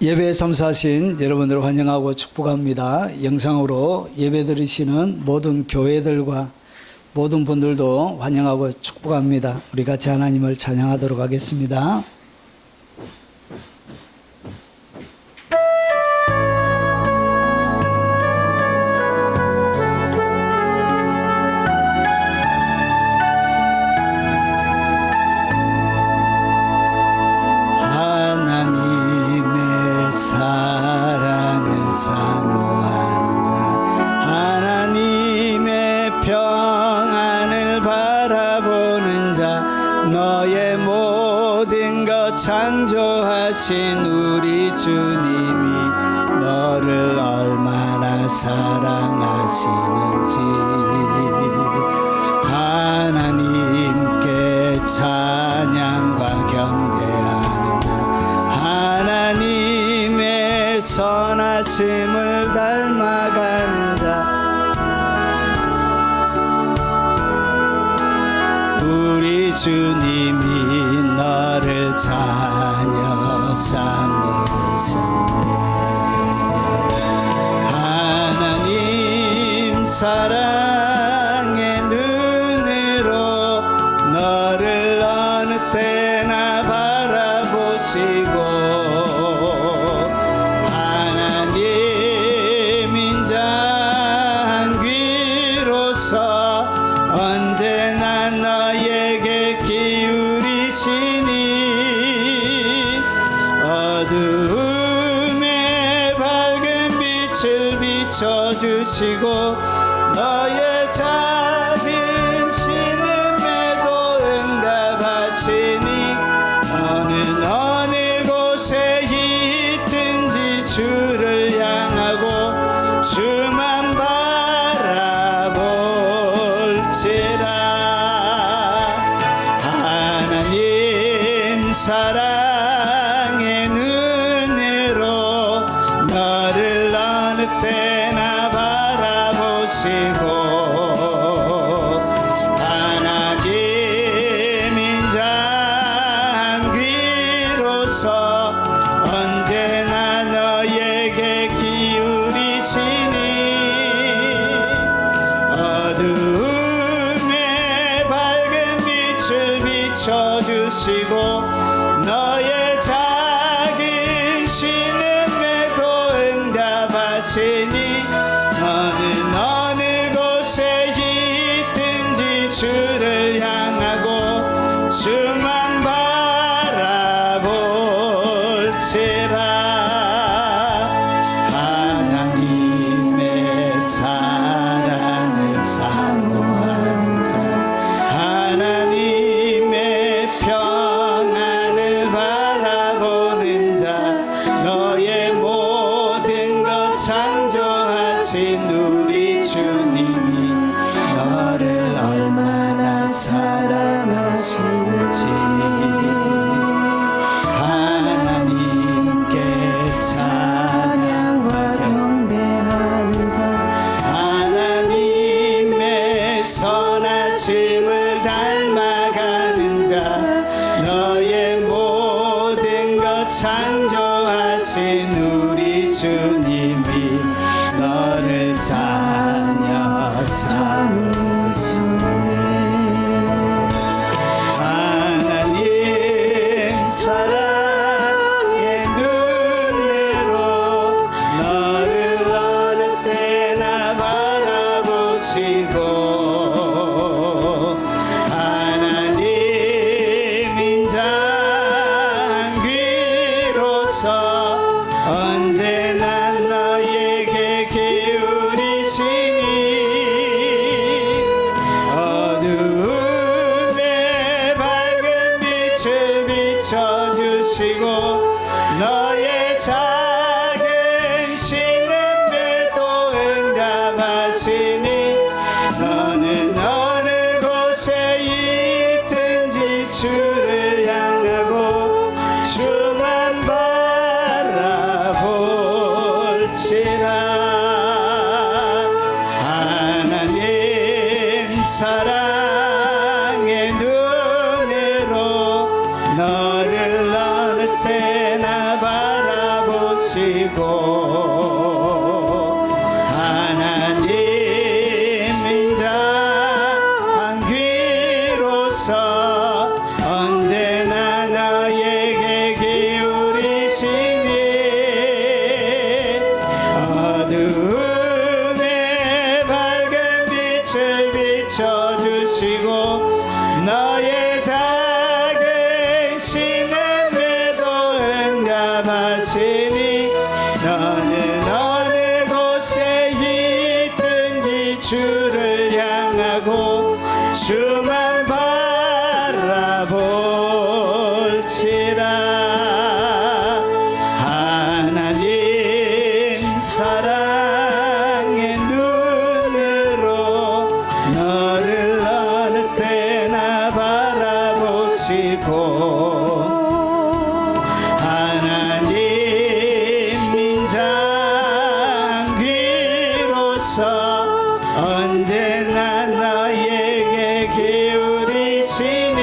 예배에 참석하신 여러분들을 환영하고 축복합니다. 영상으로 예배 드리시는 모든 교회들과 모든 분들도 환영하고 축복합니다. 우리 같이 하나님을 찬양하도록 하겠습니다. 창조하신 우리 주님이 너를 얼마나 사랑하시는지 하나님께 찬양과 경배하는 자 하나님의 선하심을 닮아가는 자 우리 주님이 너를 자녀 삼으셨네. 하나님 사랑의 눈으로 너를 어느 때나 바라보시고 하나님 인자한 귀로서 언제나 너에게 기울이시니 어둠에 밝은 빛을 비춰주시고 너의 작은 신음에도 응답하시니 너는 어느 곳에 있든지 주를 향하고 주만 바라볼지라. 하나님 사랑의 눈으로 너를 어느 때나 바라보시고 하나님 인자한 귀로서 언제나 너에게 기울이시니 어둠에 밝은 빛을 비춰주시고 너의 작은 신음에도 응답하시니 너는 어느 곳에 있든지 주를 향하고 주만 바라볼지라. 하나님의 사랑을 사모하는 자 하나님의 평안을 바라보는 자 너의 모든 것 창조하신 우리 주님이 너를 얼마나 사랑하시는지 하나님께 찬양과 경배하는 자 하나님의 선하심을 닮아가는 자 너의 모든 것 창조하신 우리 주님이 너를 자녀 삼으시네. 하나님 사랑의 눈으로 너를 어느 때나 바라보시고 하나님 인자한 귀로서 언제나 너에게 기울이시니 어둠에 밝은 빛을 비춰주시고 너의 작은 신음에도 응답하시니 너는 어느 곳에 있든지 주를 향하고 주만 바라볼지라. 하나님 사랑의 눈으로 너를 어느 때 알고 하나님 인자한 귀로서 언제나 너에게 기울이시니 어두움에 밝은 빛을 비춰주시고 너의 작은 신음에도 응답하시니 너는 어느 곳에 있든지 주를 향하고 주만 바라볼지라. 하나님 사랑의 눈으로 너를 어느 때나 바라보시고 하나님 인자한 귀로서 언제나 너에게 기울이시니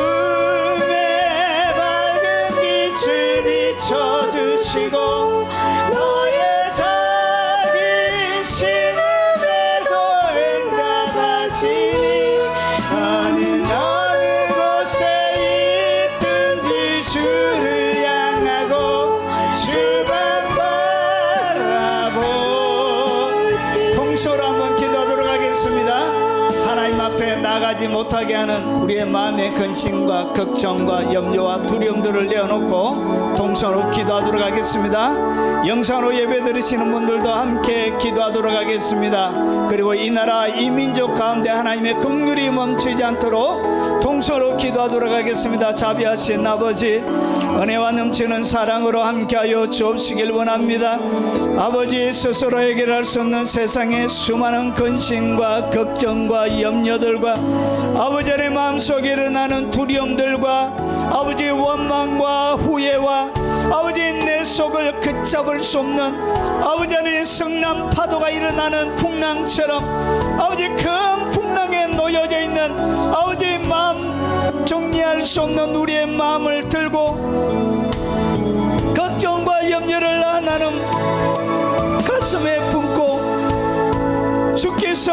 어두움에 밝은 빛을 비춰주시고 너의 작은 신음에도 응답하시니 너는 어느 곳에 있든지 주를 향하고 주만 바라보지. 통솔 한번 기도하도록 하겠습니다. 하나님 앞에 나가지 못하게 하는 우리의 마음의 근심과 걱정과 염려와 두려움들을 내어놓고 통성으로 기도하도록 하겠습니다. 영상으로 예배 드리시는 분들도 함께 기도하도록 하겠습니다. 그리고 이 나라 이 민족 가운데 하나님의 긍휼이 멈추지 않도록 통성으로 기도하도록 하겠습니다. 자비하신 아버지, 은혜와 넘치는 사랑으로 함께하여 주옵시길 원합니다. 아버지, 스스로 해결할 수 없는 세상의 수많은 근심과 걱정과 염려들과 아버지 내 마음속에 일어나는 두려움들과 아버지 원망과 후회와 아버지 내 속을 걷잡을 수 없는 아버지 안에 성남 파도가 일어나는 풍랑처럼 아버지 큰 풍랑에 놓여져 있는 아버지 마음 정리할 수 없는 우리의 마음을 들고 걱정과 염려를 나는 가슴에 품고 주께서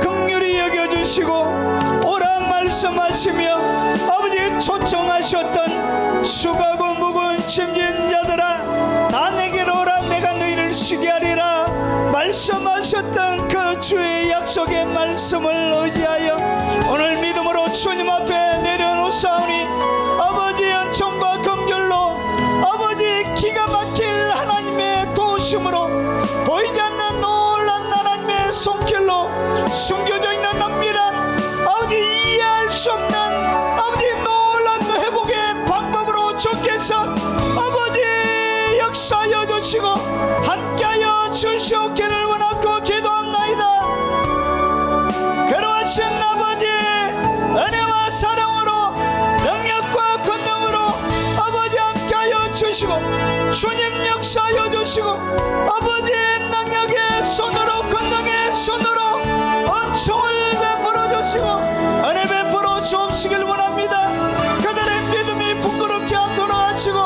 긍휼히 여겨주시고 오라 말씀하시며 아버지 초청하셨던 수고하고 무거운 짐진 자들아 나 내게로 오라 내가 너희를 쉬게 하리라 말씀하셨던 그 주의 약속의 말씀을 의지하여 오늘 믿음으로 주님 앞에 내려놓사오니 아버지 은총과 긍휼로 아버지 기가 막힐 하나님의 도우심으로 보이지 않는 놀란 하나님의 손길로 숨겨져 있는 남미란 아버지 이해할 수 없는 아버지 놀란 회복의 방법으로 주께서 아버지 역사하여 주시고 함께하여 주시옵기를 원하고 기도합나이다. 그러하신 아버지 은혜와 사랑으로 능력과 권능으로 아버지 함께하여 주시고 주님 역사하여 주시고 아버지 능력의 손으로 권능의 손으로 은총을 베풀어 주시고 은혜 베풀어 주옵시길 원합니다. 그들의 믿음이 부끄럽지 않도록 하시고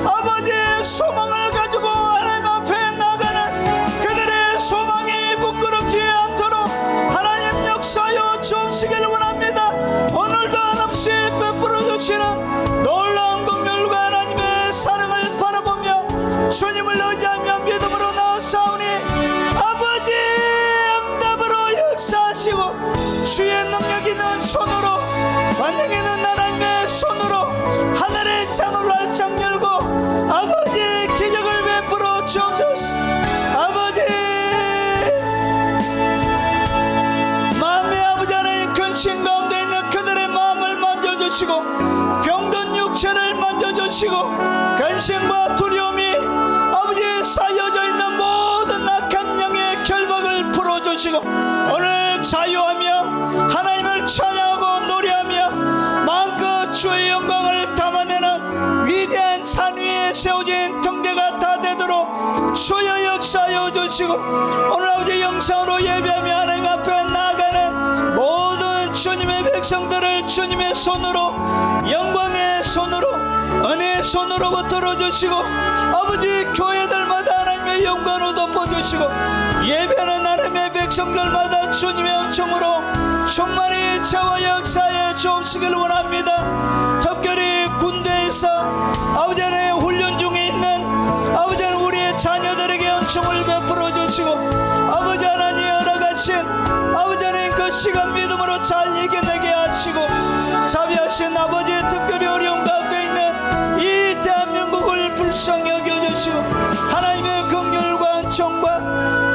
아버지의 소망을 가지고 하나님 앞에 나가는 그들의 소망이 부끄럽지 않도록 하나님 역사하여 주옵시길 원합니다. 오늘도 한없이 베풀어 주시는 놀라운 긍휼과 하나님의 사랑을 바라보며 주님을 의지하며 믿음으로 나아사오니 아버지 응답으로 역사하시고 주의 능력 있는 손으로 만능 있는 하나님의 손으로 하늘의 창을 활짝 열고 아버지 기적을 베풀어 주옵소서. 아버지 마음의 아버지 하나님 근심 가운데 있는 그들의 마음을 만져주시고 병든 육체를 만져주시고 근심과 두려움이 아버지 쌓여져 있는 모든 악한 영의 결박을 풀어주시고 오늘 자유하며 하나님을 찬양하고 노래하며 마음껏 주의 영광을 담아내는 위대한 산 위에 세워진 등대가 다 되도록 주여 역사하여 주시고 오늘 아버지 영상으로 예배하며 하나님 앞에 나아가는 모든 주님의 백성들을 주님의 손으로 영광의 손으로 은혜의 손으로 들어주시고 아버지 교회들마다 하나님의 영광으로 덮어주시고 예배하는 하나님의 백성들마다 주님의 은총으로 충만히 저와 역사에 주옵시길 원합니다. 특별히 군대에서 아버지 하나님의 훈련 중에 있는 아버지 하나님 우리의 자녀들에게 은총을 베풀어 주시고 아버지 하나님 열어가신 아버지 하나님 그 시간 믿음으로 잘 이겨내게 하시고 자비하신 아버지 특별히 어려운 가운데 있는 이 대한민국을 불쌍히 여겨주시고 하나님의 긍휼과 은총과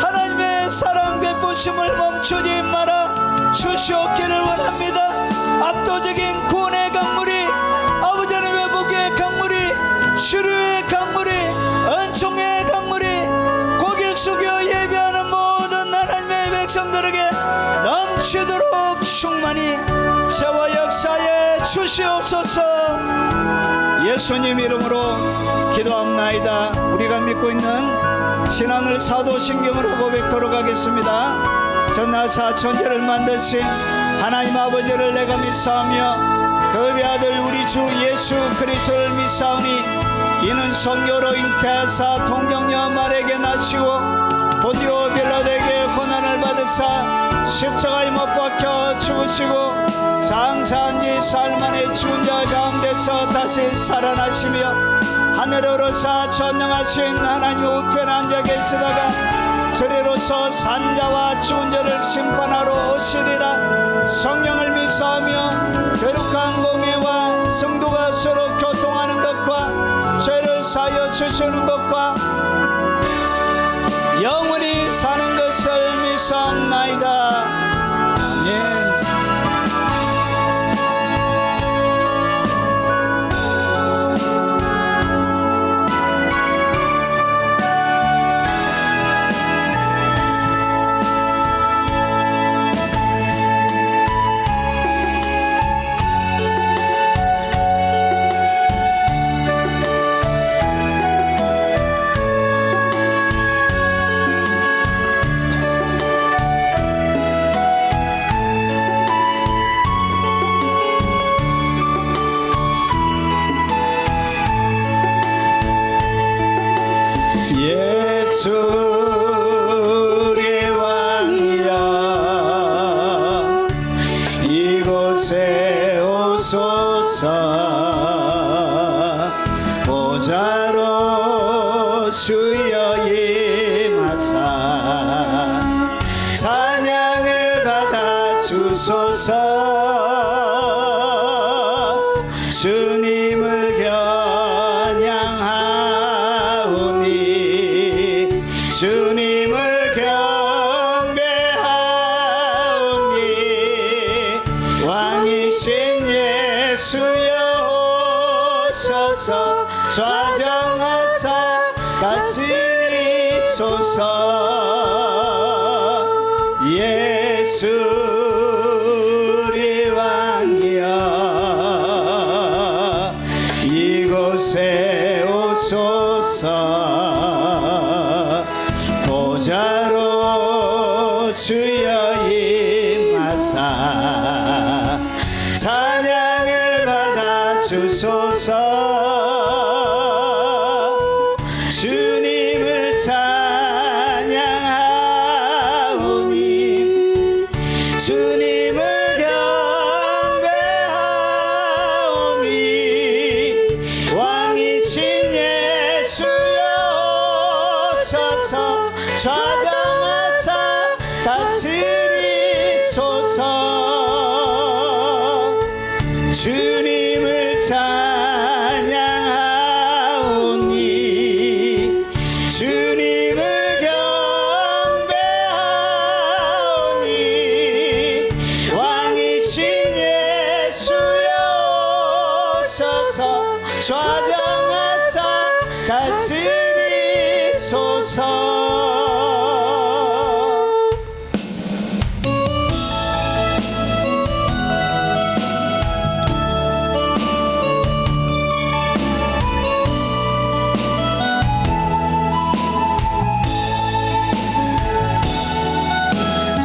하나님의 사랑 베푸심을 멈추지 말아 주시옵기를 원합니다. 압도적인 구원의 강물이 아버지 하나님 회복의 강물이 치료의 강물이 은총의 강물이 고개 숙여 예배하는 모든 하나님의 백성들에게 넘치도록 충만히 저와 역사에 주시옵소서. 예수님 이름으로 기도합나이다. 우리가 믿고 있는 신앙을 사도신경으로 고백토록 하겠습니다. 전나사 천지를 만드신 하나님 아버지를 내가 믿사오며 그 외아들 우리 주 예수 그리스도를 믿사오니 이는 성령으로 잉태하사 동정녀 마리아에게 나시고 본디오 빌라도에게 고난을 받으사 십자가에 못 박혀 죽으시고 장사한 지 사흘 만에 죽은 자 가운데서 다시 살아나시며 하늘에 오르사 전능하신 하나님 우편에 앉아 계시다가 저리로서 산자와 죽은 자를 심판하러 오시리라. 성령을 믿사오며 거룩한 공회와 성도가 서로 교통하는 것과 죄를 사하여 주시는 것과 영원히 사는 것을 믿사옵나이다. 아멘. 예수의 왕이여 이곳에 오소서. 보좌로 주여 임하사 찬양을 받아 주소서. 주님을 겨냥하오니 주님을 경배하오니 왕이신 예수여 오셔서 좌정하사 다스리소서. 예수의 왕이여 이곳에 오소서. 보좌로 주여 임하사 찬양을 받아 주소서. 주님을 찬양하오니 주님을 경배하오니 왕이신 예수여 오셔서 좌정하사 다스리소서. 주님을 찬양하오니 주님을 경배하오니 왕이신 예수여 오셔서 좌정하사 다스리소서.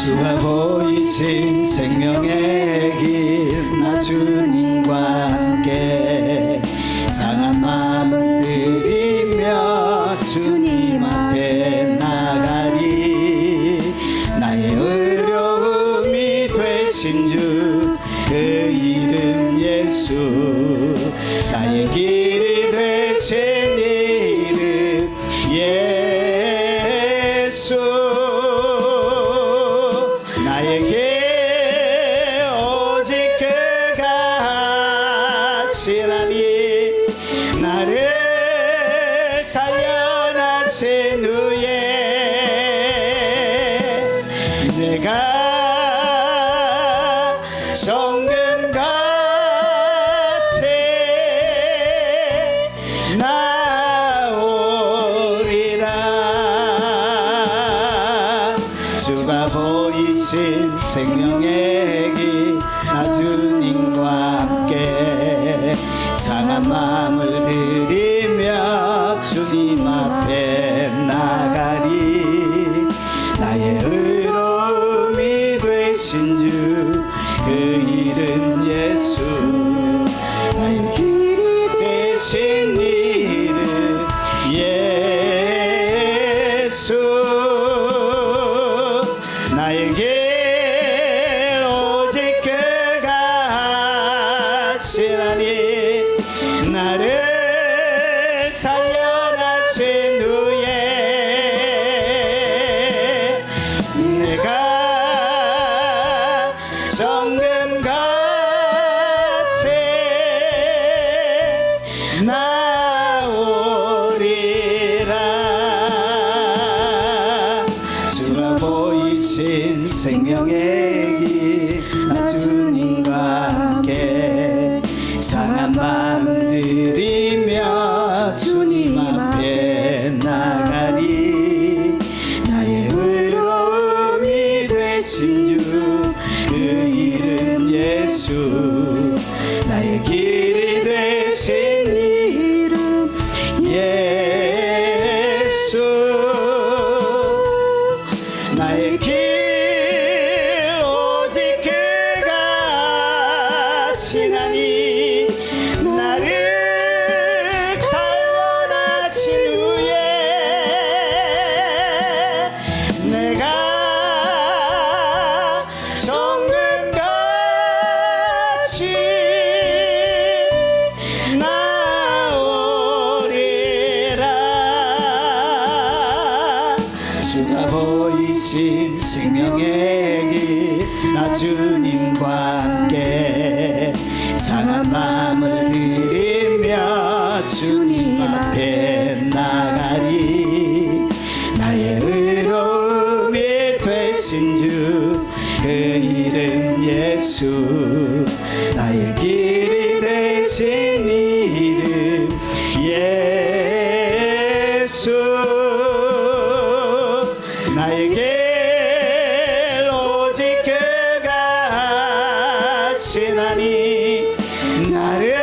주가 보이신 생명의 길 나 주님과 함께 상한 예수 나의 길이 되신 이름 예수 나에게 오직 그가 하시라니 나를 단련하신 후에 내가 정금같이 나오리라 주가 보이신 생명의 길 나 주님과 함께 상한 마음을 들이며 주님 앞에 나가리 나의 의로움이 되신 주 그 이름 예수 나의 길이 되신 이름 예수 나의 길 오직 그가 하시라니 나를 단련하신 후에 내가 정금같이 나오리라 주가 보이신 생명의 길 나 주님과 함께 상한 마음 들이며 주님 앞에 나가리 나의 의로움이 되신 주 그 이름 예수 나의 길이 되신 이름 예수 나의 길 오직 그가 하시나니 나를 단련하신 후에 내가 정금같이 나오리라 주가 보이신 생명의 길 나 주님과 함께 상한 마음을 들이며 주님 앞에 나가리 나의 의로움이 되신 주 그 이름 예수 나의 길이 되신 이름 예수 나의 길 오직 그가 하시나니 나를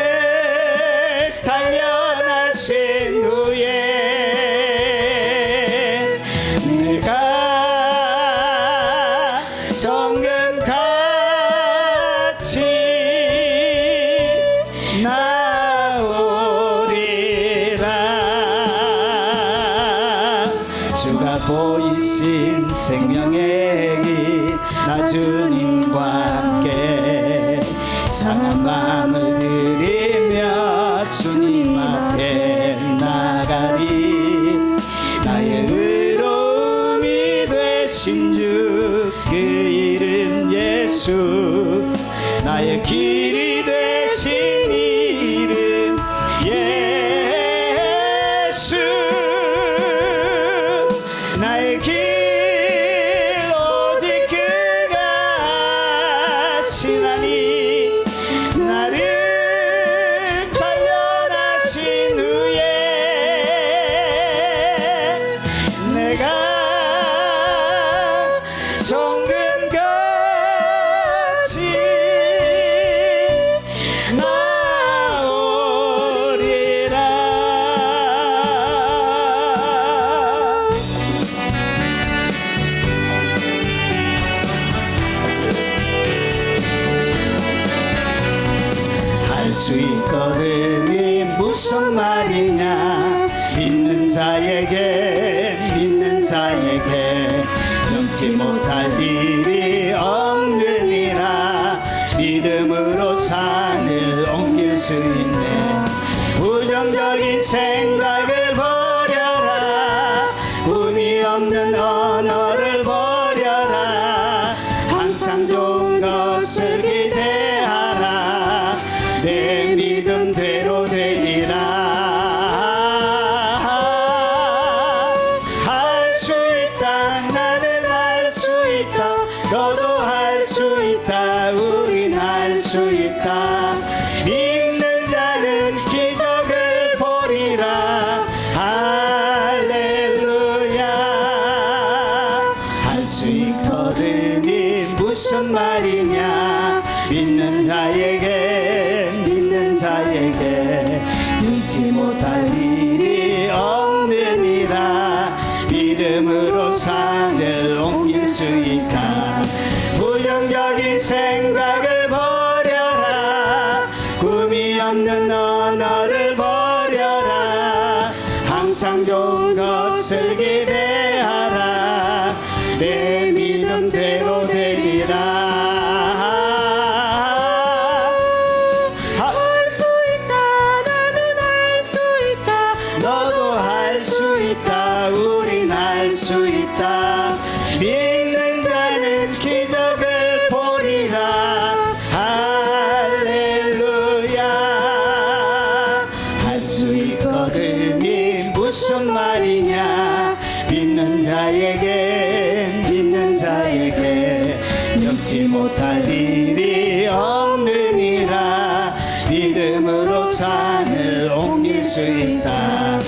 단련하신 후에 내가 정금같이 나오리라 주가 보이신 생명의 길 나 주님과 함께 상한 마음을 들이며 주님 앞에 나가리 나의 의로움이 되신 주 그 이름 예수 나의 길이 되신 이름 예수 나의 길 오직 그가 하시나니 나를 단련하신 후에 내가 정금같이 나오리라 할 수 있거든 무슨 말이냐 믿는 자에게 넘지 못할 일이 없느니라 믿음으로 산을 수 있네. 부정적인 생각을 버려라. 꿈이 없는 언어를 버려라. 항상 좋은 것을 기대하라. 내 믿음대로 되리라. 할 수 있다. 나는 할 수 있다. 너도 할 수 있다. 우린 할 수 있다. 믿는 자는 기적을 보리라. 할렐루야. 할 수 있거든이 무슨 말이냐. 믿는 자에게 능치 못할 일이 없느니라. 믿음으로 산을 옮길 수 있다. 부정적인 생각을 버려라. 꿈이 없는 언어를 버려라. 항상 좋은 것을 기대하라. 내 믿음대로 되리라. 할 수 있다. 나는 할 수 있다. 너도 할 수 있다. 우린 할 수 있다. 믿는 자는 기적을 보리라. 할렐루야. 할 수 있거든이 무슨 말이냐. 믿는 자에게 넘지 못할 일이 없느니라. 믿음으로 산을 옮길 수 있다.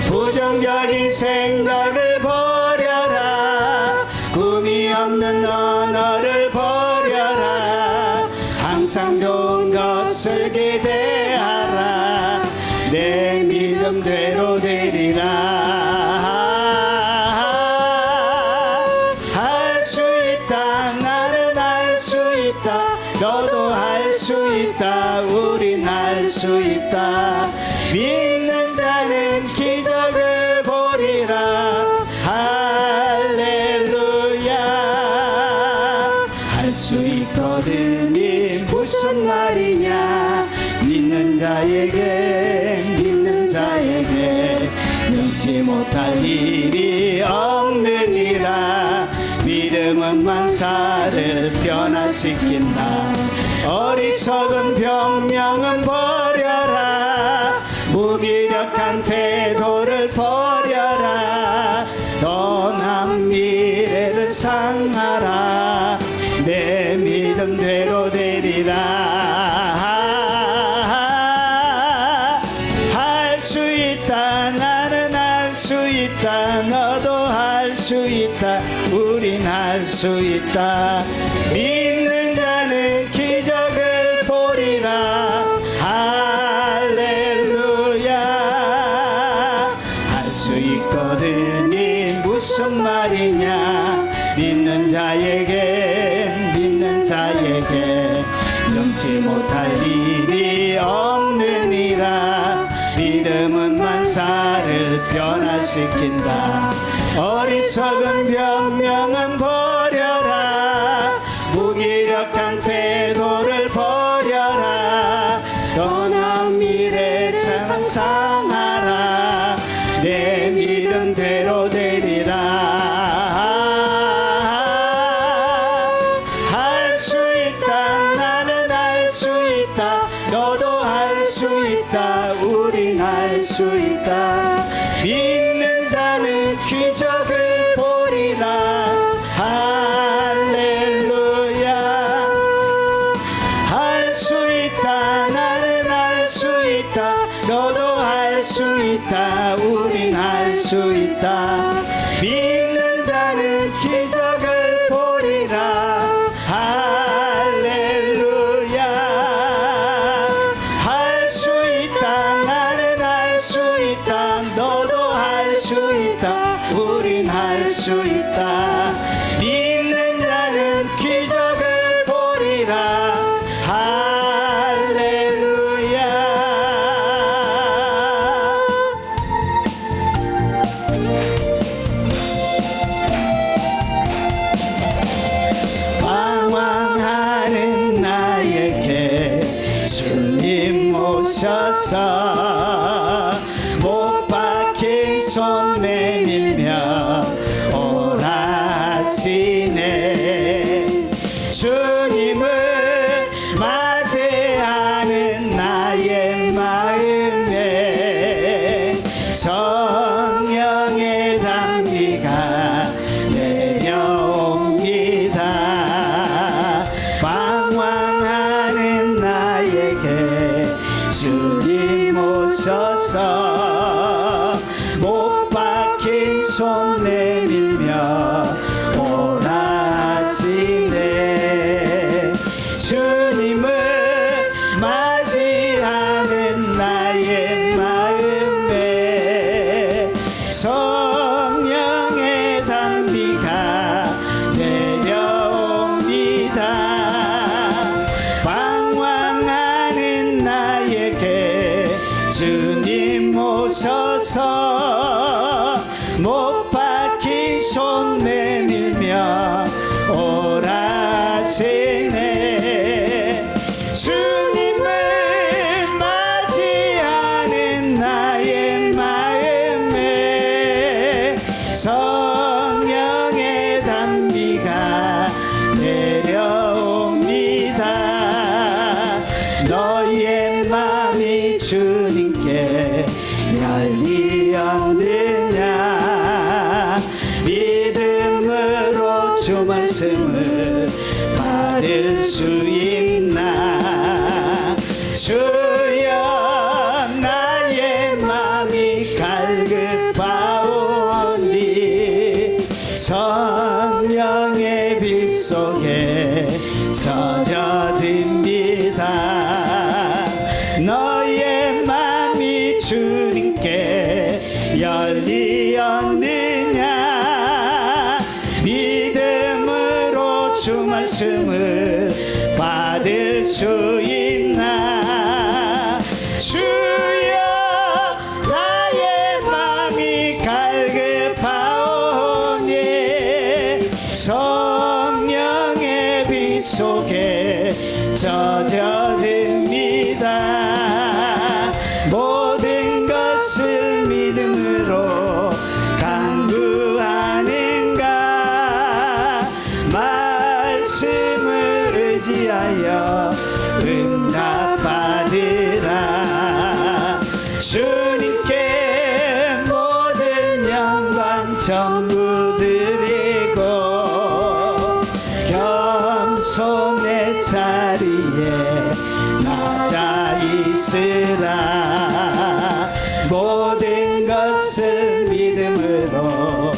부정적인 생각을 버려라. 꿈이 없는 언어를 버려라. 항상 좋은 것을 기대하라. 내 믿음대로 되리라. 할 수 있다. 나는 할 수 있다. 너도 할 수 있다. 우린 할 수 있다. 믿는 자는 기적을 보리라. 할렐루야. 할 수 있거든이 무슨 말이냐. 믿는 자에게 능치 못할 일이 없느니라. 믿음은 만사를 변화시킨다. 어리석은 변명은 버려라. 무기력한 태도를 버려라. 더 나은 미래를 상하라. 내 믿음대로 되리라. 할 수 있다. 나는 할 수 있다. 너도 할 수 있다. 우린 할 수 있다. 믿는 자는 기적을 보리라. 할렐루야. 할 수 있거든이 무슨 말이냐. 믿는 자에게 넘지 못할 일이 없느니라. 믿음은 만사를 변화시킨다. 어리석은 변명은 버려라. 무기력한 태도를 버려라. 더 나은 미래를 상상하라. 내 믿음대로 되리라. 할 수 있다. 나는 할 수 있다. 너도 할 수 있다. 우린 할 수 있다. 믿는 자는 기적을 보리라. 할렐루야. 할 수 있다. 나는 할 수 있다. 너도 할 수 있다. 우린 할 수 있다. 믿는 자는 기적을 보리라. 할렐루야. 할 수 있다. 나는 할 수 있다. 너도 할 수 있다. 우린 할 수 있다. 믿는 자는 기적을 보리라. 할렐루야. 오셔서 못 박힌 손 내밀며 오라시네. 주님을 맞이하는 나의 마음에 성령의 담비가 내려옵니다. 방황하는 나에게 주님 오셔서 못 박힌 손 내밀며 오라시네. 주님을 맞이하는 나의 마음에 성령의 담비가 내려옵니다. 방황하는 나에게 주님 오셔서 못 박힌 손 내밀며 오라시네. 주님을 맞이하는 나의 마음에 성령의 담비가 내려옵니다. 너의 마음이 주님께 열리었느냐. 믿음으로 주 말씀을 받을 수 있나. 주여 나의 마음이 갈급하오니 성령의 빛 속에 젖어듭니다. 너의 마음이 주님께 열리었느냐. 믿음으로 주 말씀을 받을 수 있나. 주여 나의 마음이 갈급하오니 성령의 빛 속에 젖어듭니다. 모든 것을 믿음으로 간구하는가. 말씀을 의지하여 응답받으라. 주님께 모든 영광 전부 드리고 겸손의 자리에 낮아 있으라. 모든 것을 믿음으로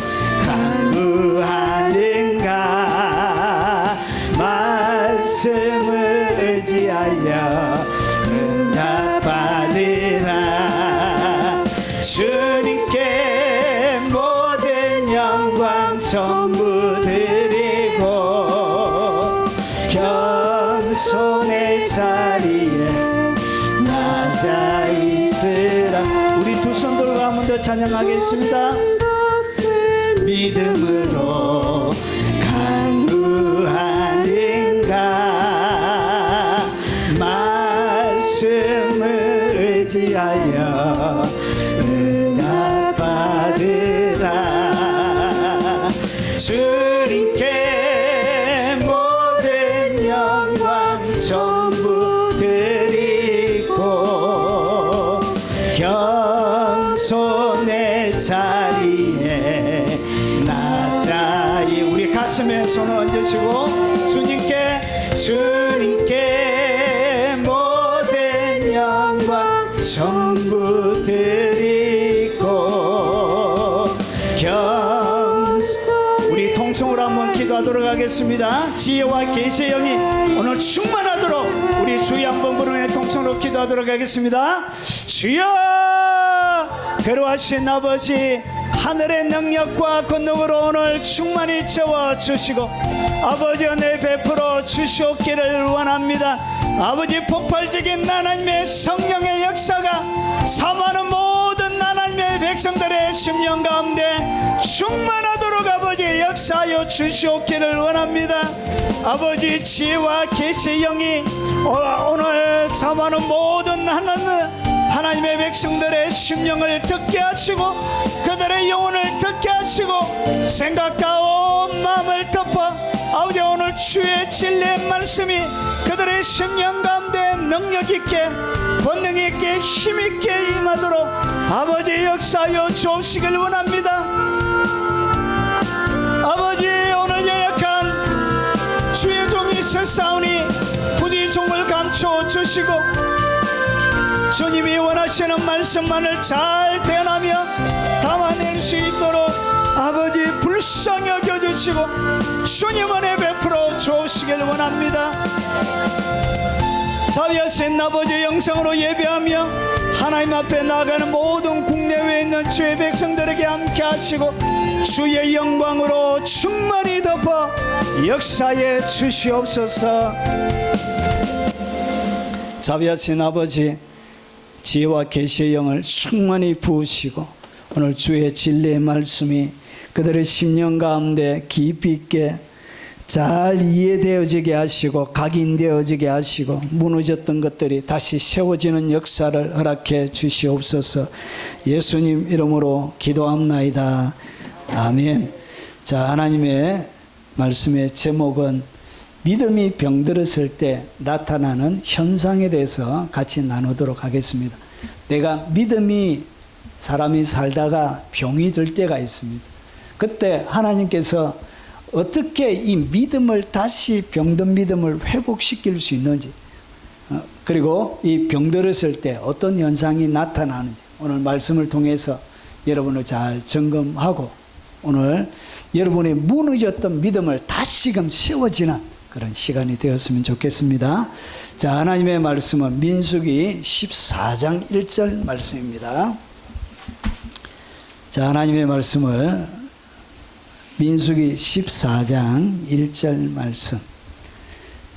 간구하는가. 말씀을 의지하여 응답받으라. 주님께 모든 영광 전부 드리고 겸손의 자리에 낮아 있으라. 우리 두 손 들고 한 번 더 찬양하겠습니다. 믿음으로 간구하는가. 말씀을 의지하여 응답받으라. 주님께 모든 영광 전부 드리고 겸손의 자리에 낮아. 우리 가슴에 손을 얹으시고 주님께 모든 영광 전부 드리고 우리 통성으로 한번 기도하도록 하겠습니다. 지혜와 계시의 영이 오늘 충만하도록 우리 주의 한번 부르는 통성으로 기도하도록 하겠습니다. 주여, 거룩하신 아버지, 하늘의 능력과 권능으로 오늘 충만히 채워주시고 아버지 은혜 베풀어 주시옵기를 원합니다. 아버지, 폭발적인 하나님의 성령의 역사가 사모하는 모든 하나님의 백성들의 심령 가운데 충만하도록 아버지 역사 역사하여 주시옵기를 원합니다. 아버지, 지혜와 계시의 영이 오늘 사모하는 모든 하나님의 백성들의 심령을 듣게 하시고 그들의 영혼을 듣게 하시고 생각과 온 마음을 덮어 아버지, 오늘 주의 진리의 말씀이 그들의 심령 가운데 능력 있게 권능 있게 힘 있게 임하도록 아버지 역사하여 주시길 원합니다. 아버지, 오늘 연약한 주의 종이 서사오니 부디 종을 감춰 주시고 주님이 원하시는 말씀만을 잘 대하며 담아낼 수 있도록 아버지 불쌍히 여겨주시고 주님 은혜 베풀어 주시길 원합니다. 자비하신 아버지, 영성으로 예배하며 하나님 앞에 나아가는 모든 국내외에 있는 주의 백성들에게 함께 하시고 주의 영광으로 충만히 덮어 역사에 주시옵소서. 자비하신 아버지, 지혜와 계시의 영을 충만히 부으시고 오늘 주의 진리의 말씀이 그들의 심령 가운데 깊이 있게 잘 이해되어지게 하시고 각인되어지게 하시고 무너졌던 것들이 다시 세워지는 역사를 허락해 주시옵소서. 예수님 이름으로 기도합나이다. 아멘. 자, 하나님의 말씀의 제목은 믿음이 병들었을 때 나타나는 현상에 대해서 같이 나누도록 하겠습니다. 내가 믿음이 사람이 살다가 병이 들 때가 있습니다. 그때 하나님께서 어떻게 이 믿음을 다시 병든 믿음을 회복시킬 수 있는지, 그리고 이 병들었을 때 어떤 현상이 나타나는지 오늘 말씀을 통해서 여러분을 잘 점검하고 오늘 여러분의 무너졌던 믿음을 다시금 세워지는 그런 시간이 되었으면 좋겠습니다. 자, 하나님의 말씀은 민수기 14장 1절 말씀입니다. 자, 하나님의 말씀을 민수기 14장 1절 말씀.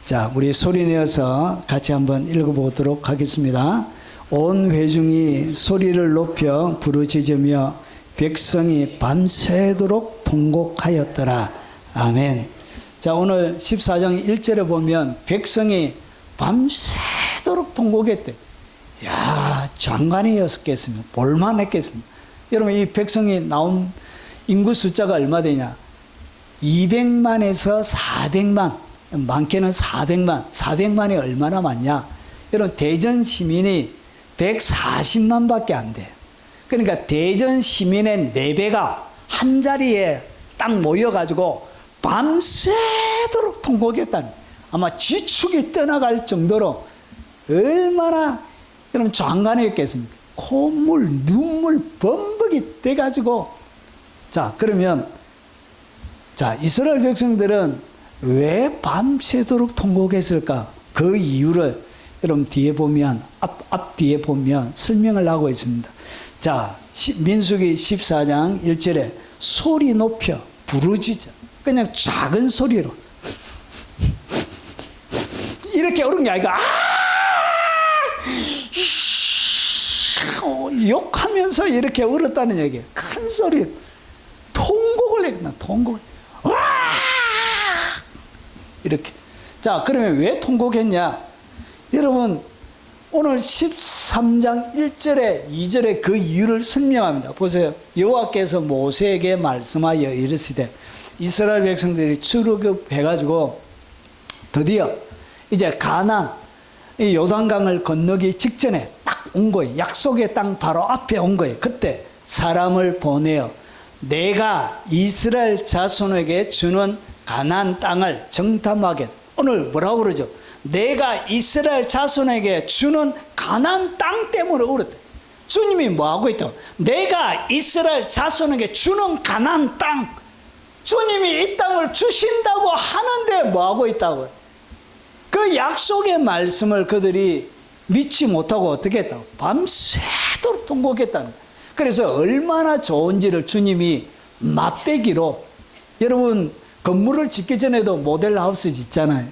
자, 우리 소리 내어서 같이 한번 읽어보도록 하겠습니다. 온 회중이 소리를 높여 부르짖으며 백성이 밤새도록 통곡하였더라. 아멘. 자, 오늘 14장 1절에 보면 백성이 밤새도록 통곡했대. 야, 장관이었겠습니까? 볼만했겠습니까? 여러분, 이 백성이 나온 인구 숫자가 얼마 되냐? 200만에서 400만, 많게는 400만, 400만이 얼마나 많냐? 여러분, 대전 시민이 140만 밖에 안 돼요. 그러니까 대전 시민의 4배가 한 자리에 딱 모여가지고 밤새도록 통곡했다는, 아마 지축이 떠나갈 정도로 얼마나 여러분 장관이었겠습니까? 콧물, 눈물 범벅이 돼가지고. 자, 그러면 자, 이스라엘 백성들은 왜 밤새도록 통곡했을까? 그 이유를 여러분 뒤에 보면 앞뒤에 보면 설명을 하고 있습니다. 자, 민수기 14장 1절에 소리 높여 부르짖어. 그냥 작은 소리로 이렇게 어른 게 아니라 욕하면서 이렇게 울었다는 얘기예요. 큰 소리, 통곡을 했구나. 통곡. 이렇게. 자, 그러면 왜 통곡했냐? 여러분, 오늘 13장 1절에 2절에 그 이유를 설명합니다. 보세요. 여호와께서 모세에게 말씀하여 이르시되, 이스라엘 백성들이 출애굽해가지고 드디어 이제 가나안 이 요단강을 건너기 직전에 딱 온 거예요. 약속의 땅 바로 앞에 온 거예요. 그때 사람을 보내어 내가 이스라엘 자손에게 주는 가나안 땅을 정탐하게. 오늘 뭐라고 그러죠? 내가 이스라엘 자손에게 주는 가나안 땅 때문에 울었대. 주님이 뭐하고 있다고? 내가 이스라엘 자손에게 주는 가나안 땅. 주님이 이 땅을 주신다고 하는데 뭐하고 있다고요? 그 약속의 말씀을 그들이 믿지 못하고 어떻게 했다고? 밤새도록 통곡했다는 거예요. 그래서 얼마나 좋은지를 주님이 맛배기로, 여러분 건물을 짓기 전에도 모델하우스 짓잖아요.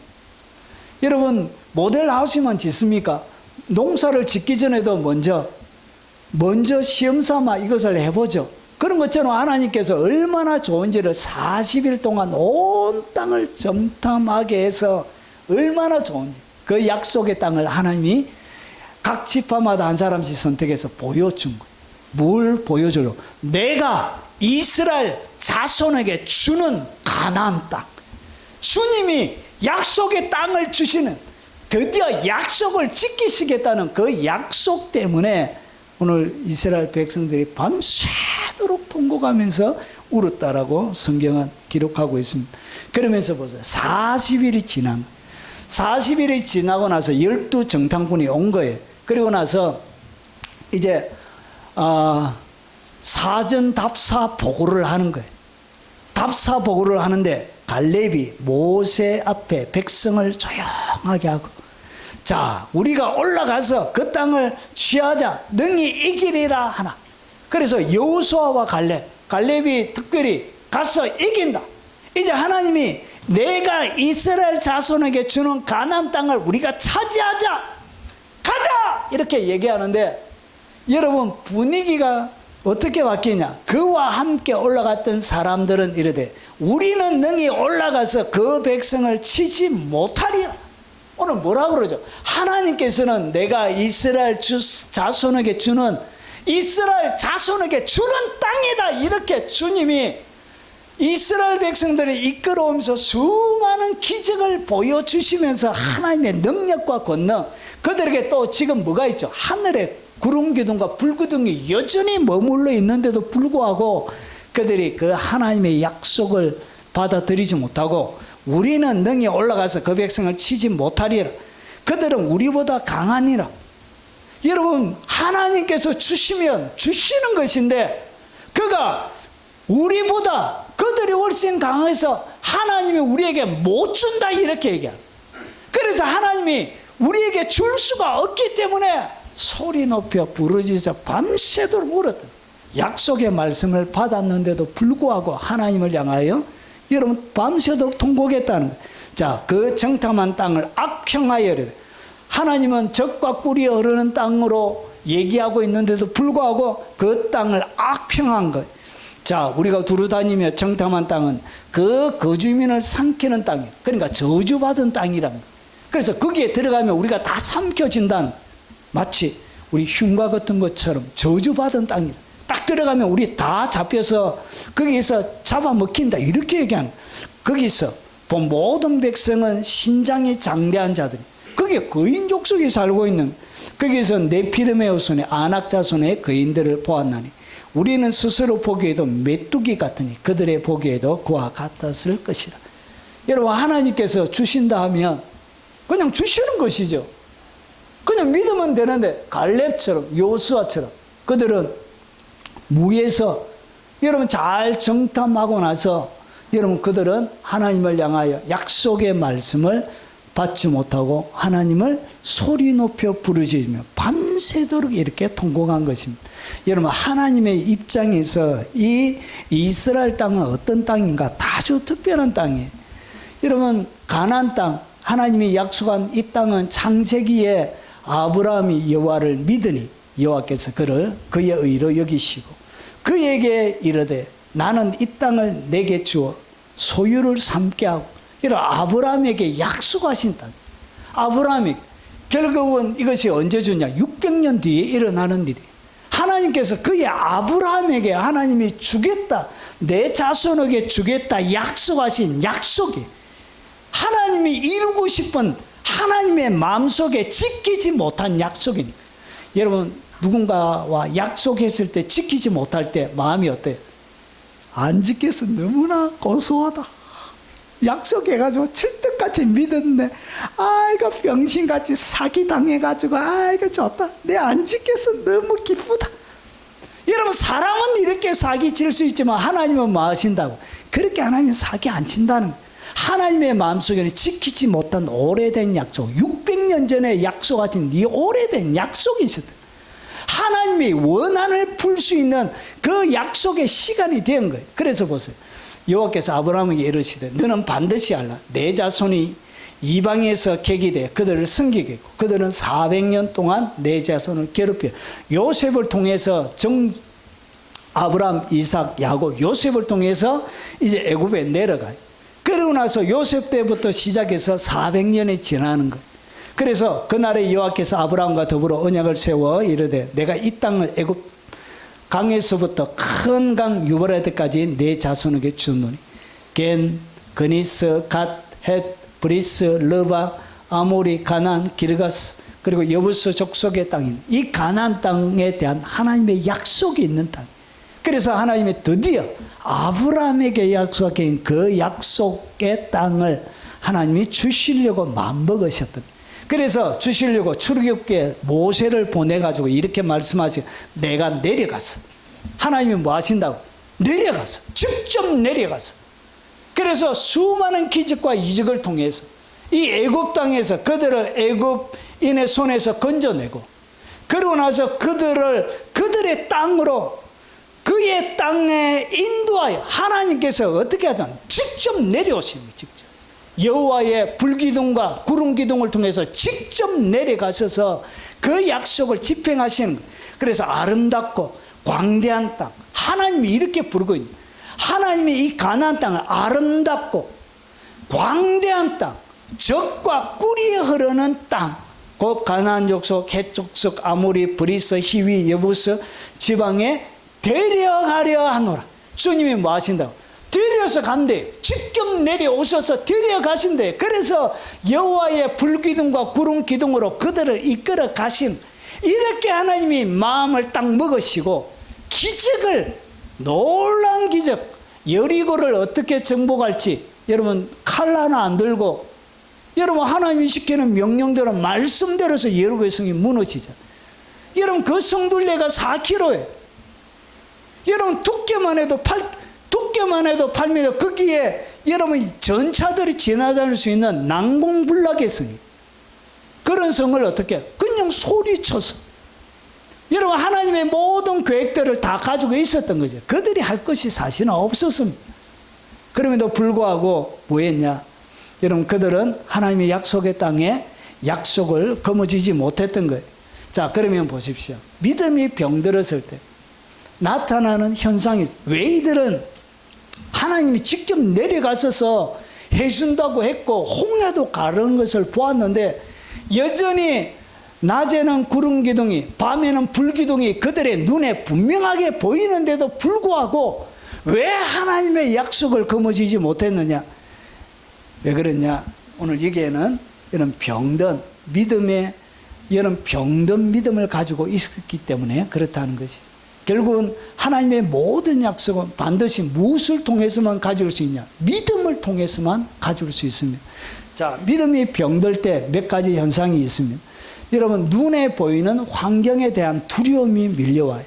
여러분 모델하우스만 짓습니까? 농사를 짓기 전에도 먼저 시험 삼아 이것을 해보죠. 그런 것처럼 하나님께서 얼마나 좋은지를 40일 동안 온 땅을 점탐하게 해서 얼마나 좋은지 그 약속의 땅을 하나님이 각 지파마다 한 사람씩 선택해서 보여준 거예요. 뭘 보여줘요? 내가 이스라엘 자손에게 주는 가나안 땅. 주님이 약속의 땅을 주시는, 드디어 약속을 지키시겠다는 그 약속 때문에 오늘 이스라엘 백성들이 밤새도록 통곡하면서 울었다라고 성경은 기록하고 있습니다. 그러면서 보세요. 40일이 지나고 나서 12정탐꾼이 온 거예요. 그리고 나서 이제 사전 답사 보고를 하는 거예요. 답사 보고를 하는데 갈렙이 모세 앞에 백성을 조용하게 하고, 자, 우리가 올라가서 그 땅을 취하자, 능히 이기리라 하나. 그래서 여호수아와 갈렙이 특별히 가서 이긴다. 이제 하나님이 내가 이스라엘 자손에게 주는 가나안 땅을 우리가 차지하자, 가자, 이렇게 얘기하는데, 여러분 분위기가 어떻게 바뀌냐? 그와 함께 올라갔던 사람들은 이르되 우리는 능히 올라가서 그 백성을 치지 못하리라. 오늘 뭐라 그러죠? 하나님께서는 내가 이스라엘 자손에게 주는, 이스라엘 자손에게 주는 땅이다, 이렇게 주님이 이스라엘 백성들을 이끌어오면서 수많은 기적을 보여주시면서 하나님의 능력과 권능, 그들에게 또 지금 뭐가 있죠? 하늘에 구름 기둥과 불 기둥이 여전히 머물러 있는데도 불구하고 그들이 그 하나님의 약속을 받아들이지 못하고 우리는 능히 올라가서 그 백성을 치지 못하리라. 그들은 우리보다 강하니라. 여러분, 하나님께서 주시면 주시는 것인데 그가 우리보다, 그들이 훨씬 강해서 하나님이 우리에게 못 준다, 이렇게 얘기합니다. 그래서 하나님이 우리에게 줄 수가 없기 때문에 소리 높여 부르짖어 밤새도록 울었다. 약속의 말씀을 받았는데도 불구하고 하나님을 향하여 여러분 밤새도록 통곡했다는 거예요. 자, 그 정탐한 땅을 악평하여 이르되, 하나님은 적과 꿀이 흐르는 땅으로 얘기하고 있는데도 불구하고 그 땅을 악평한 거예요. 자, 우리가 두루다니며 정탐한 땅은 그 거주민을 삼키는 땅이에요. 그러니까 저주받은 땅이랍니다. 그래서 거기에 들어가면 우리가 다 삼켜진다는, 마치 우리 흉과 같은 것처럼 저주받은 땅이라. 딱 들어가면 우리 다 잡혀서 거기서 잡아먹힌다, 이렇게 얘기하는. 거기서 본 모든 백성은 신장이 장대한 자들이, 거기에 거인 족속이 살고 있는, 거기서 네피림의 후손의 아낙 자손의 거인들을 보았나니 우리는 스스로 보기에도 메뚜기 같으니 그들의 보기에도 그와 같았을 것이라. 여러분, 하나님께서 주신다 하면 그냥 주시는 것이죠. 그냥 믿으면 되는데 갈렙처럼 여호수아처럼 그들은 무에서 여러분 잘 정탐하고 나서 여러분 그들은 하나님을 향하여 약속의 말씀을 받지 못하고 하나님을 소리 높여 부르짖으며 밤새도록 이렇게 통곡한 것입니다. 여러분, 하나님의 입장에서 이 이스라엘 땅은 어떤 땅인가? 아주 특별한 땅이에요. 여러분, 가나안 땅, 하나님이 약속한 이 땅은 창세기에 아브라함이 여호와를 믿으니 여호와께서 그를 그의 의로 여기시고 그에게 이르되 나는 이 땅을 내게 주어 소유를 삼게 하고, 이런 아브라함에게 약속하신 땅. 아브라함이 결국은 이것이 언제 주냐? 600년 뒤에 일어나는 일이. 하나님께서 그의 아브라함에게 하나님이 주겠다, 내 자손에게 주겠다 약속하신 약속이, 하나님이 이루고 싶은 하나님의 마음속에 지키지 못한 약속이니까. 여러분, 누군가와 약속했을 때 지키지 못할 때 마음이 어때요? 안 지켜서 너무나 고소하다. 약속해가지고 칠떡같이 믿었네. 아이고 병신같이 사기당해가지고 아이고 좋다. 내 안 지켜서 너무 기쁘다. 여러분, 사람은 이렇게 사기 칠 수 있지만 하나님은 뭐 하신다고? 그렇게 하나님은 사기 안 친다는 거예요. 하나님의 마음속에는 지키지 못한 오래된 약속, 600년 전에 약속하신 이 오래된 약속이 있었다. 하나님이 원한을 풀 수 있는 그 약속의 시간이 된 거예요. 그래서 보세요. 여호와께서 아브라함에게 이르시되 너는 반드시 알라. 내 자손이 이방에서 객이되 그들을 섬기겠고 그들은 400년 동안 내 자손을 괴롭혀 요셉을 통해서 아브라함, 이삭, 야곱, 요셉을 통해서 이제 애굽에 내려가요. 그러고 나서 요셉 때부터 시작해서 400년이 지나는 거예요. 그래서 그날에 여호와께서 아브라함과 더불어 언약을 세워 이르되 내가 이 땅을 애굽 강에서부터 큰 강 유브라데까지 내 자손에게 주노니 겐, 그니스, 갓, 헷, 브리스, 르바, 아모리, 가나안, 기르가스 그리고 여부스 족속의 땅인 이 가나안 땅에 대한 하나님의 약속이 있는 땅. 그래서 하나님이 드디어 아브라함에게 약속한 그 약속의 땅을 하나님이 주시려고 마음먹으셨던. 그래서 주시려고 출애굽기에 모세를 보내가지고 이렇게 말씀하시고 내가 내려가서 하나님이 뭐 하신다고? 내려가서 직접 내려가서 그래서 수많은 기적과 이적을 통해서 이 애굽 땅에서 그들을 애굽인의 손에서 건져내고 그러고 나서 그들의 땅으로 그의 땅에 인도하여 하나님께서 어떻게 하잖아요? 직접 내려오시는 거예요. 직접. 여호와의 불기둥과 구름기둥을 통해서 직접 내려가셔서 그 약속을 집행하시는 거예요. 그래서 아름답고 광대한 땅. 하나님이 이렇게 부르고 있는 거예요. 하나님이 이 가나안 땅을 아름답고 광대한 땅, 젖과 꿀이 흐르는 땅, 곧 가나안 족속, 헷 족속, 아모리, 브리스, 히위, 여부스 지방에 데려가려 하노라. 주님이 뭐 하신다고? 데려서 간대. 직접 내려오셔서 데려가신대. 그래서 여호와의 불기둥과 구름기둥으로 그들을 이끌어 가신 이렇게 하나님이 마음을 딱 먹으시고 기적을 놀라운 기적 여리고를 어떻게 정복할지 여러분 칼 하나 안 들고 여러분 하나님이 시키는 명령대로 말씀대로서 여리고의 성이 무너지죠. 여러분 그 성둘레가 4km예요. 여러분 두께만 해도 8m 거기에 여러분 전차들이 지나다닐 수 있는 난공불락의 성이 그런 성을 어떻게 그냥 소리쳐서 여러분 하나님의 모든 계획들을 다 가지고 있었던 거죠. 그들이 할 것이 사실은 없었습니다. 그럼에도 불구하고 뭐 했냐? 여러분 그들은 하나님의 약속의 땅에 약속을 거머쥐지 못했던 거예요. 자 그러면 보십시오. 믿음이 병들었을 때 나타나는 현상이 왜 이들은 하나님이 직접 내려가셔서 해준다고 했고 홍해도 가르는 것을 보았는데 여전히 낮에는 구름기둥이 밤에는 불기둥이 그들의 눈에 분명하게 보이는데도 불구하고 왜 하나님의 약속을 거머쥐지 못했느냐? 왜 그랬냐? 오늘 여기에는 이런 병든 믿음의 이런 병든 믿음을 가지고 있었기 때문에 그렇다는 것이죠. 결국은 하나님의 모든 약속은 반드시 무엇을 통해서만 가질 수 있냐? 믿음을 통해서만 가질 수 있습니다. 자, 믿음이 병들 때 몇 가지 현상이 있습니다. 여러분 눈에 보이는 환경에 대한 두려움이 밀려와요.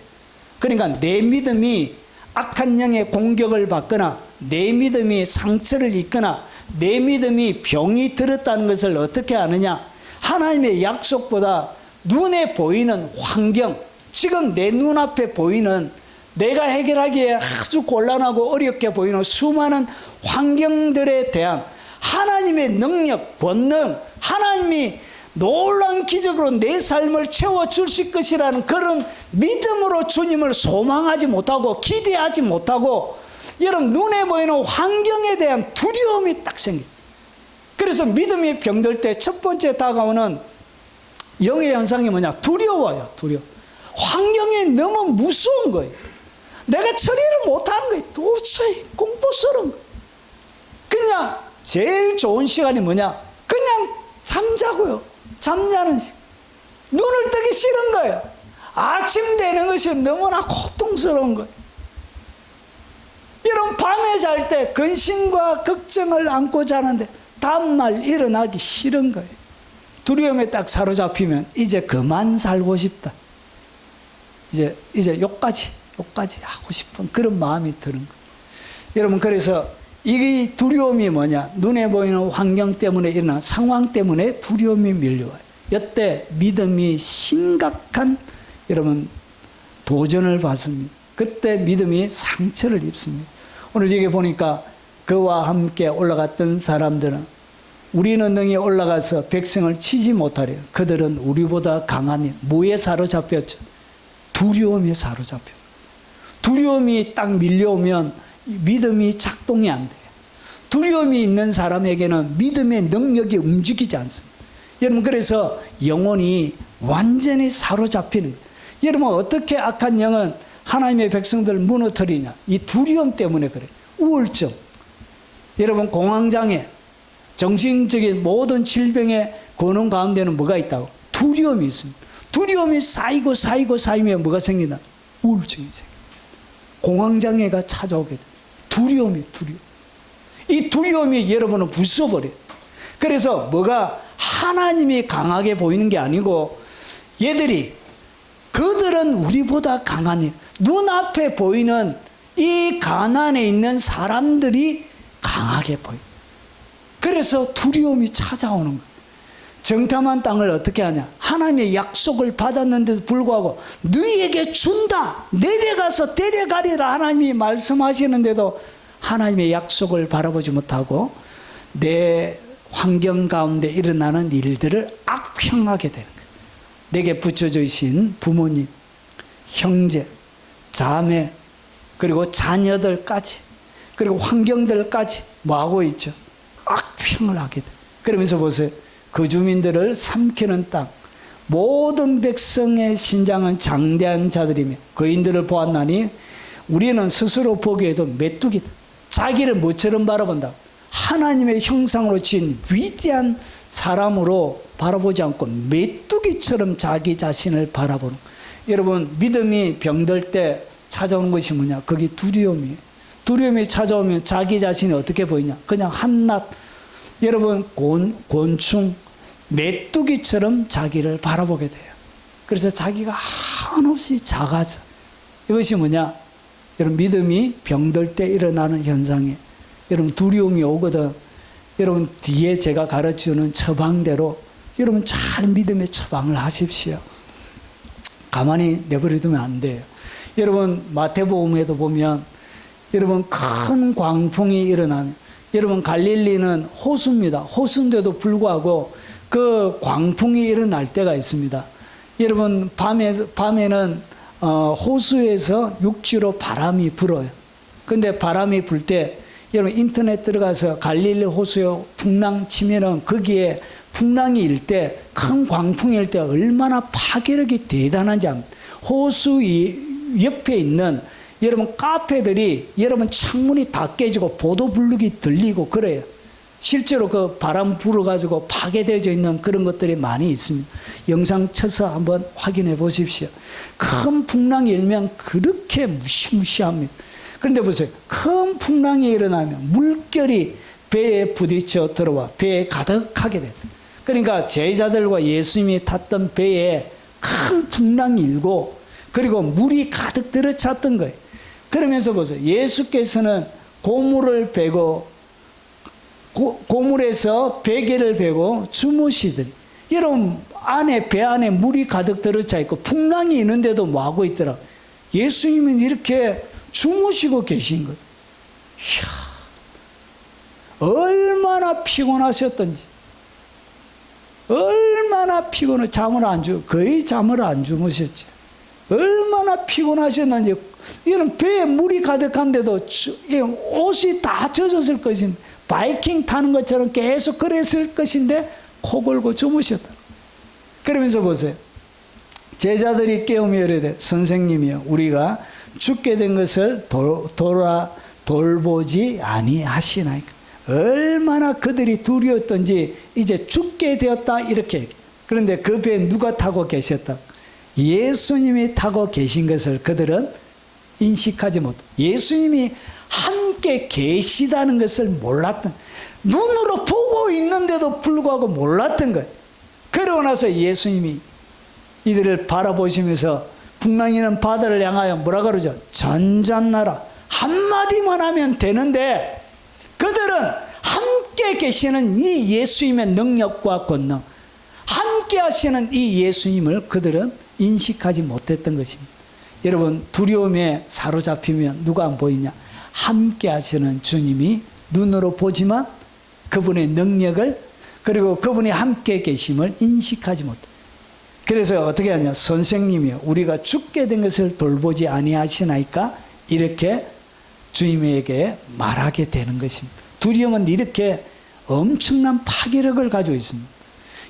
그러니까 내 믿음이 악한 영의 공격을 받거나 내 믿음이 상처를 입거나 내 믿음이 병이 들었다는 것을 어떻게 아느냐? 하나님의 약속보다 눈에 보이는 환경, 지금 내 눈앞에 보이는 내가 해결하기에 아주 곤란하고 어렵게 보이는 수많은 환경들에 대한 하나님의 능력, 권능, 하나님이 놀라운 기적으로 내 삶을 채워주실 것이라는 그런 믿음으로 주님을 소망하지 못하고 기대하지 못하고 여러분 눈에 보이는 환경에 대한 두려움이 딱 생겨요. 그래서 믿음이 병들 때 첫 번째 다가오는 영의 현상이 뭐냐? 두려워요. 두려워. 환경이 너무 무서운 거예요. 내가 처리를 못하는 거예요. 도저히 공포스러운 거예요. 그냥 제일 좋은 시간이 뭐냐? 그냥 잠자고요. 잠자는 시간. 눈을 뜨기 싫은 거예요. 아침 되는 것이 너무나 고통스러운 거예요. 여러분 밤에 잘 때 근심과 걱정을 안고 자는데 다음날 일어나기 싫은 거예요. 두려움에 딱 사로잡히면 이제 그만 살고 싶다. 이제 요까지 하고 싶은 그런 마음이 드는 거예요. 여러분 그래서 이 두려움이 뭐냐? 눈에 보이는 환경 때문에 일어난 상황 때문에 두려움이 밀려와요. 이때 믿음이 심각한 여러분 도전을 받습니다. 그때 믿음이 상처를 입습니다. 오늘 여기 보니까 그와 함께 올라갔던 사람들은 우리는 능히 올라가서 백성을 치지 못하려. 그들은 우리보다 강하니 뭐에 사로잡혔죠? 두려움에 사로잡혀. 두려움이 딱 밀려오면 믿음이 작동이 안 돼요. 두려움이 있는 사람에게는 믿음의 능력이 움직이지 않습니다. 여러분, 그래서 영혼이 완전히 사로잡히는 거예요. 여러분, 어떻게 악한 영은 하나님의 백성들을 무너뜨리냐? 이 두려움 때문에 그래요. 우울증, 여러분, 공황장애, 정신적인 모든 질병의 근원 가운데는 뭐가 있다고? 두려움이 있습니다. 두려움이 쌓이면 뭐가 생기나? 우울증이 생깁니다. 공황장애가 찾아오게 돼요. 두려움. 이 두려움이 여러분을 부숴버려요. 그래서 뭐가 하나님이 강하게 보이는 게 아니고 그들은 우리보다 강하니, 눈앞에 보이는 이 가난에 있는 사람들이 강하게 보여요. 그래서 두려움이 찾아오는 거예요. 정탐한 땅을 어떻게 하냐? 하나님의 약속을 받았는데도 불구하고 너희에게 준다, 내려가서 데려가리라 하나님이 말씀하시는데도 하나님의 약속을 바라보지 못하고 내 환경 가운데 일어나는 일들을 악평하게 되는 거예요. 내게 붙여주신 부모님, 형제, 자매, 그리고 자녀들까지, 그리고 환경들까지 뭐하고 있죠? 악평을 하게 돼요. 그러면서 보세요. 그 주민들을 삼키는 땅, 모든 백성의 신장은 장대한 자들이며 거인들을 보았나니 우리는 스스로 보기에도 메뚜기다. 자기를 뭐처럼 바라본다? 하나님의 형상으로 지은 위대한 사람으로 바라보지 않고 메뚜기처럼 자기 자신을 바라보는. 여러분, 믿음이 병들 때 찾아오는 것이 뭐냐? 그게 두려움이에요. 두려움이 찾아오면 자기 자신이 어떻게 보이냐? 그냥 한낱, 여러분, 곤충, 메뚜기처럼 자기를 바라보게 돼요. 그래서 자기가 한없이 작아져. 이것이 뭐냐? 여러분, 믿음이 병들 때 일어나는 현상이에요. 여러분, 두려움이 오거든. 여러분, 뒤에 제가 가르치는 처방대로 여러분 잘 믿음의 처방을 하십시오. 가만히 내버려두면 안 돼요. 여러분, 마태복음에도 보면 여러분 큰 광풍이 일어나면, 여러분 갈릴리는 호수입니다. 호수인데도 불구하고 그 광풍이 일어날 때가 있습니다. 여러분, 밤에는 호수에서 육지로 바람이 불어요. 근데 바람이 불 때 여러분 인터넷 들어가서 갈릴리 호수에 풍랑 치면은 거기에 풍랑이 일 때, 큰 광풍이 일 때 얼마나 파괴력이 대단한지 압니다. 호수 옆에 있는 여러분 카페들이 여러분 창문이 다 깨지고 보도 블룩이 들리고 그래요. 실제로 그 바람 불어가지고 파괴되어져 있는 그런 것들이 많이 있습니다. 영상 쳐서 한번 확인해 보십시오. 큰 풍랑이 일면 그렇게 무시무시합니다. 그런데 보세요. 큰 풍랑이 일어나면 물결이 배에 부딪혀 들어와 배에 가득하게 됩니다. 그러니까 제자들과 예수님이 탔던 배에 큰 풍랑이 일고 그리고 물이 가득 들어찼던 거예요. 그러면서 보세요. 예수께서는 고물을 베고 고물에서 베개를 베고 주무시더니, 여러분 배 안에 물이 가득 들어차 있고 풍랑이 있는데도 뭐하고 있더라? 예수님은 이렇게 주무시고 계신 거예요. 이야, 얼마나 피곤하셨던지, 얼마나 피곤해. 거의 잠을 안 주무셨지. 얼마나 피곤하셨는지. 이런 배에 물이 가득한데도 옷이 다 젖었을 것인데, 바이킹 타는 것처럼 계속 그랬을 것인데 코 골고 주무셨다. 그러면서 보세요. 제자들이 깨우며 이르되 선생님이여, 우리가 죽게 된 것을 돌보지 아니하시나이까. 얼마나 그들이 두려웠던지 이제 죽게 되었다 이렇게. 그런데 그 배에 누가 타고 계셨다? 예수님이 타고 계신 것을 그들은 인식하지 못. 예수님이 함께 계시다는 것을 몰랐던, 눈으로 보고 있는데도 불구하고 몰랐던 거예요. 그러고 나서 예수님이 이들을 바라보시면서 풍랑이는 바다를 향하여 뭐라 그러죠? 잔잔나라. 한마디만 하면 되는데 그들은 함께 계시는 이 예수님의 능력과 권능, 함께 하시는 이 예수님을 그들은 인식하지 못했던 것입니다. 여러분, 두려움에 사로잡히면 누가 안 보이냐? 함께 하시는 주님이 눈으로 보지만 그분의 능력을, 그리고 그분이 함께 계심을 인식하지 못해. 그래서 어떻게 하냐? 선생님이요, 우리가 죽게 된 것을 돌보지 아니하시나이까? 이렇게 주님에게 말하게 되는 것입니다. 두려움은 이렇게 엄청난 파괴력을 가지고 있습니다.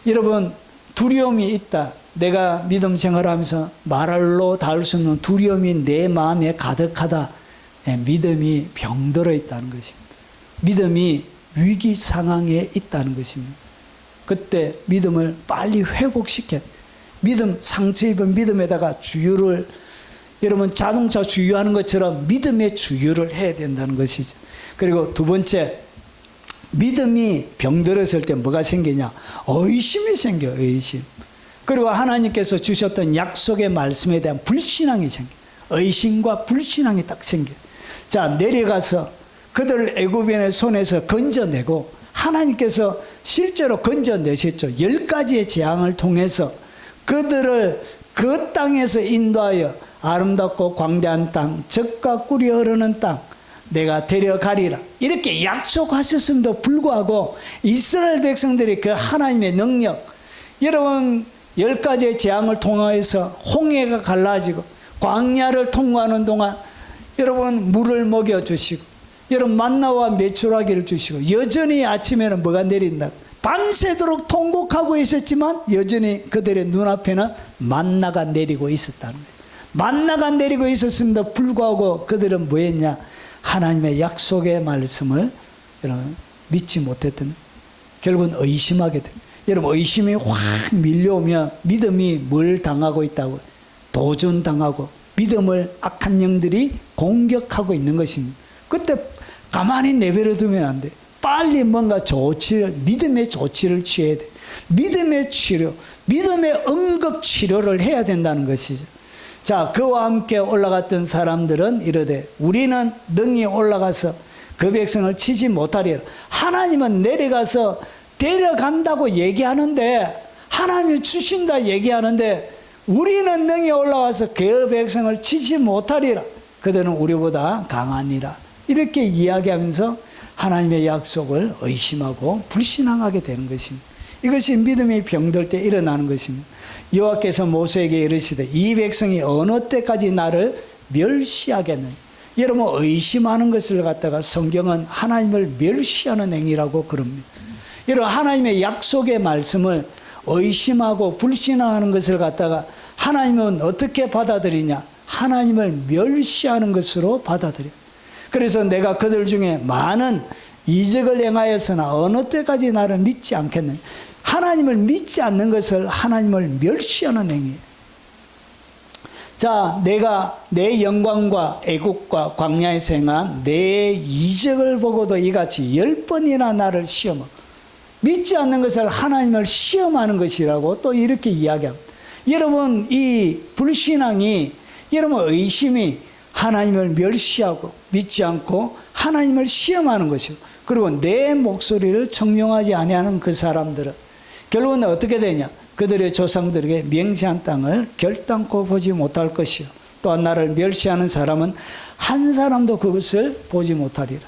여러분, 두려움이 있다. 내가 믿음 생활하면서 말로 닿을 수 없는 두려움이 내 마음에 가득하다. 믿음이 병들어 있다는 것입니다. 믿음이 위기 상황에 있다는 것입니다. 그때 믿음을 빨리 회복시켜, 믿음, 상처 입은 믿음에다가 주유를, 여러분 자동차 주유하는 것처럼 믿음의 주유를 해야 된다는 것이죠. 그리고 두 번째, 믿음이 병들었을 때 뭐가 생기냐? 의심이 생겨요. 의심. 그리고 하나님께서 주셨던 약속의 말씀에 대한 불신앙이 생겨요. 의심과 불신앙이 딱 생겨요. 자, 내려가서 그들을 애굽인의 손에서 건져내고 하나님께서 실제로 건져내셨죠. 10가지의 재앙을 통해서 그들을 그 땅에서 인도하여 아름답고 광대한 땅, 젖과 꿀이 흐르는 땅 내가 데려가리라 이렇게 약속하셨음에도 불구하고 이스라엘 백성들이 그 하나님의 능력, 여러분 10가지의 재앙을 통해서 홍해가 갈라지고 광야를 통과하는 동안 여러분 물을 먹여주시고 여러분 만나와 메추라기를 주시고 여전히 아침에는 뭐가 내린다? 밤새도록 통곡하고 있었지만 여전히 그들의 눈앞에는 만나가 내리고 있었다는 거예요. 만나가 내리고 있었음에도 불구하고 그들은 뭐 했냐? 하나님의 약속의 말씀을 여러분 믿지 못했던, 결국은 의심하게 됩니다. 여러분 의심이 확 밀려오면 믿음이 뭘 당하고 있다고? 도전당하고 믿음을 악한 영들이 공격하고 있는 것입니다. 그때 가만히 내버려 두면 안 돼. 빨리 뭔가 조치를, 믿음의 조치를 취해야 돼. 믿음의 치료, 믿음의 응급 치료를 해야 된다는 것이죠. 자, 그와 함께 올라갔던 사람들은 이르되 우리는 능히 올라가서 그 백성을 치지 못하리라. 하나님은 내려가서 데려간다고 얘기하는데, 하나님이 주신다 얘기하는데 우리는 능히 올라가서 그 백성을 치지 못하리라. 그들은 우리보다 강하니라. 이렇게 이야기하면서 하나님의 약속을 의심하고 불신앙하게 되는 것입니다. 이것이 믿음이 병들 때 일어나는 것입니다. 여호와께서 모세에게 이르시되 이 백성이 어느 때까지 나를 멸시하겠느냐. 여러분 의심하는 것을 갖다가 성경은 하나님을 멸시하는 행위라고 그럽니다. 여러분 하나님의 약속의 말씀을 의심하고 불신앙하는 것을 갖다가 하나님은 어떻게 받아들이냐? 하나님을 멸시하는 것으로 받아들여. 그래서 내가 그들 중에 많은 이적을 행하였으나 어느 때까지 나를 믿지 않겠느냐. 하나님을 믿지 않는 것을 하나님을 멸시하는 행위예요. 자, 내가 내 영광과 애국과 광야에서 행한 내 이적을 보고도 이같이 10번이나 나를 시험하고, 믿지 않는 것을 하나님을 시험하는 것이라고 또 이렇게 이야기합니다. 여러분 이 불신앙이, 여러분 의심이 하나님을 멸시하고 믿지 않고 하나님을 시험하는 것이고, 그리고 내 목소리를 청명하지 아니하는 그 사람들은 결국은 어떻게 되냐? 그들의 조상들에게 맹세한 땅을 결단코 보지 못할 것이요, 또한 나를 멸시하는 사람은 한 사람도 그것을 보지 못하리라.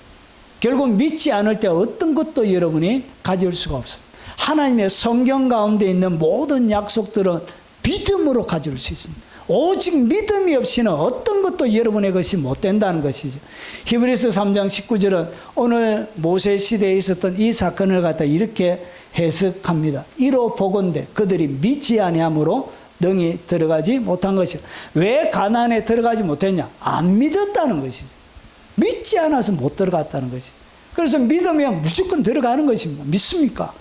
결국 믿지 않을 때 어떤 것도 여러분이 가질 수가 없습니다. 하나님의 성경 가운데 있는 모든 약속들은 믿음으로 가질 수 있습니다. 오직 믿음이 없이는 어떤 것도 여러분의 것이 못 된다는 것이죠. 히브리서 3장 19절은 오늘 모세 시대에 있었던 이 사건을 갖다 이렇게 해석합니다. 이로 보건대 그들이 믿지 아니함으로 능히 들어가지 못한 것이다. 왜 가나안에 들어가지 못했냐? 안 믿었다는 것이죠. 믿지 않아서 못 들어갔다는 것이죠. 그래서 믿으면 무조건 들어가는 것입니다. 믿습니까?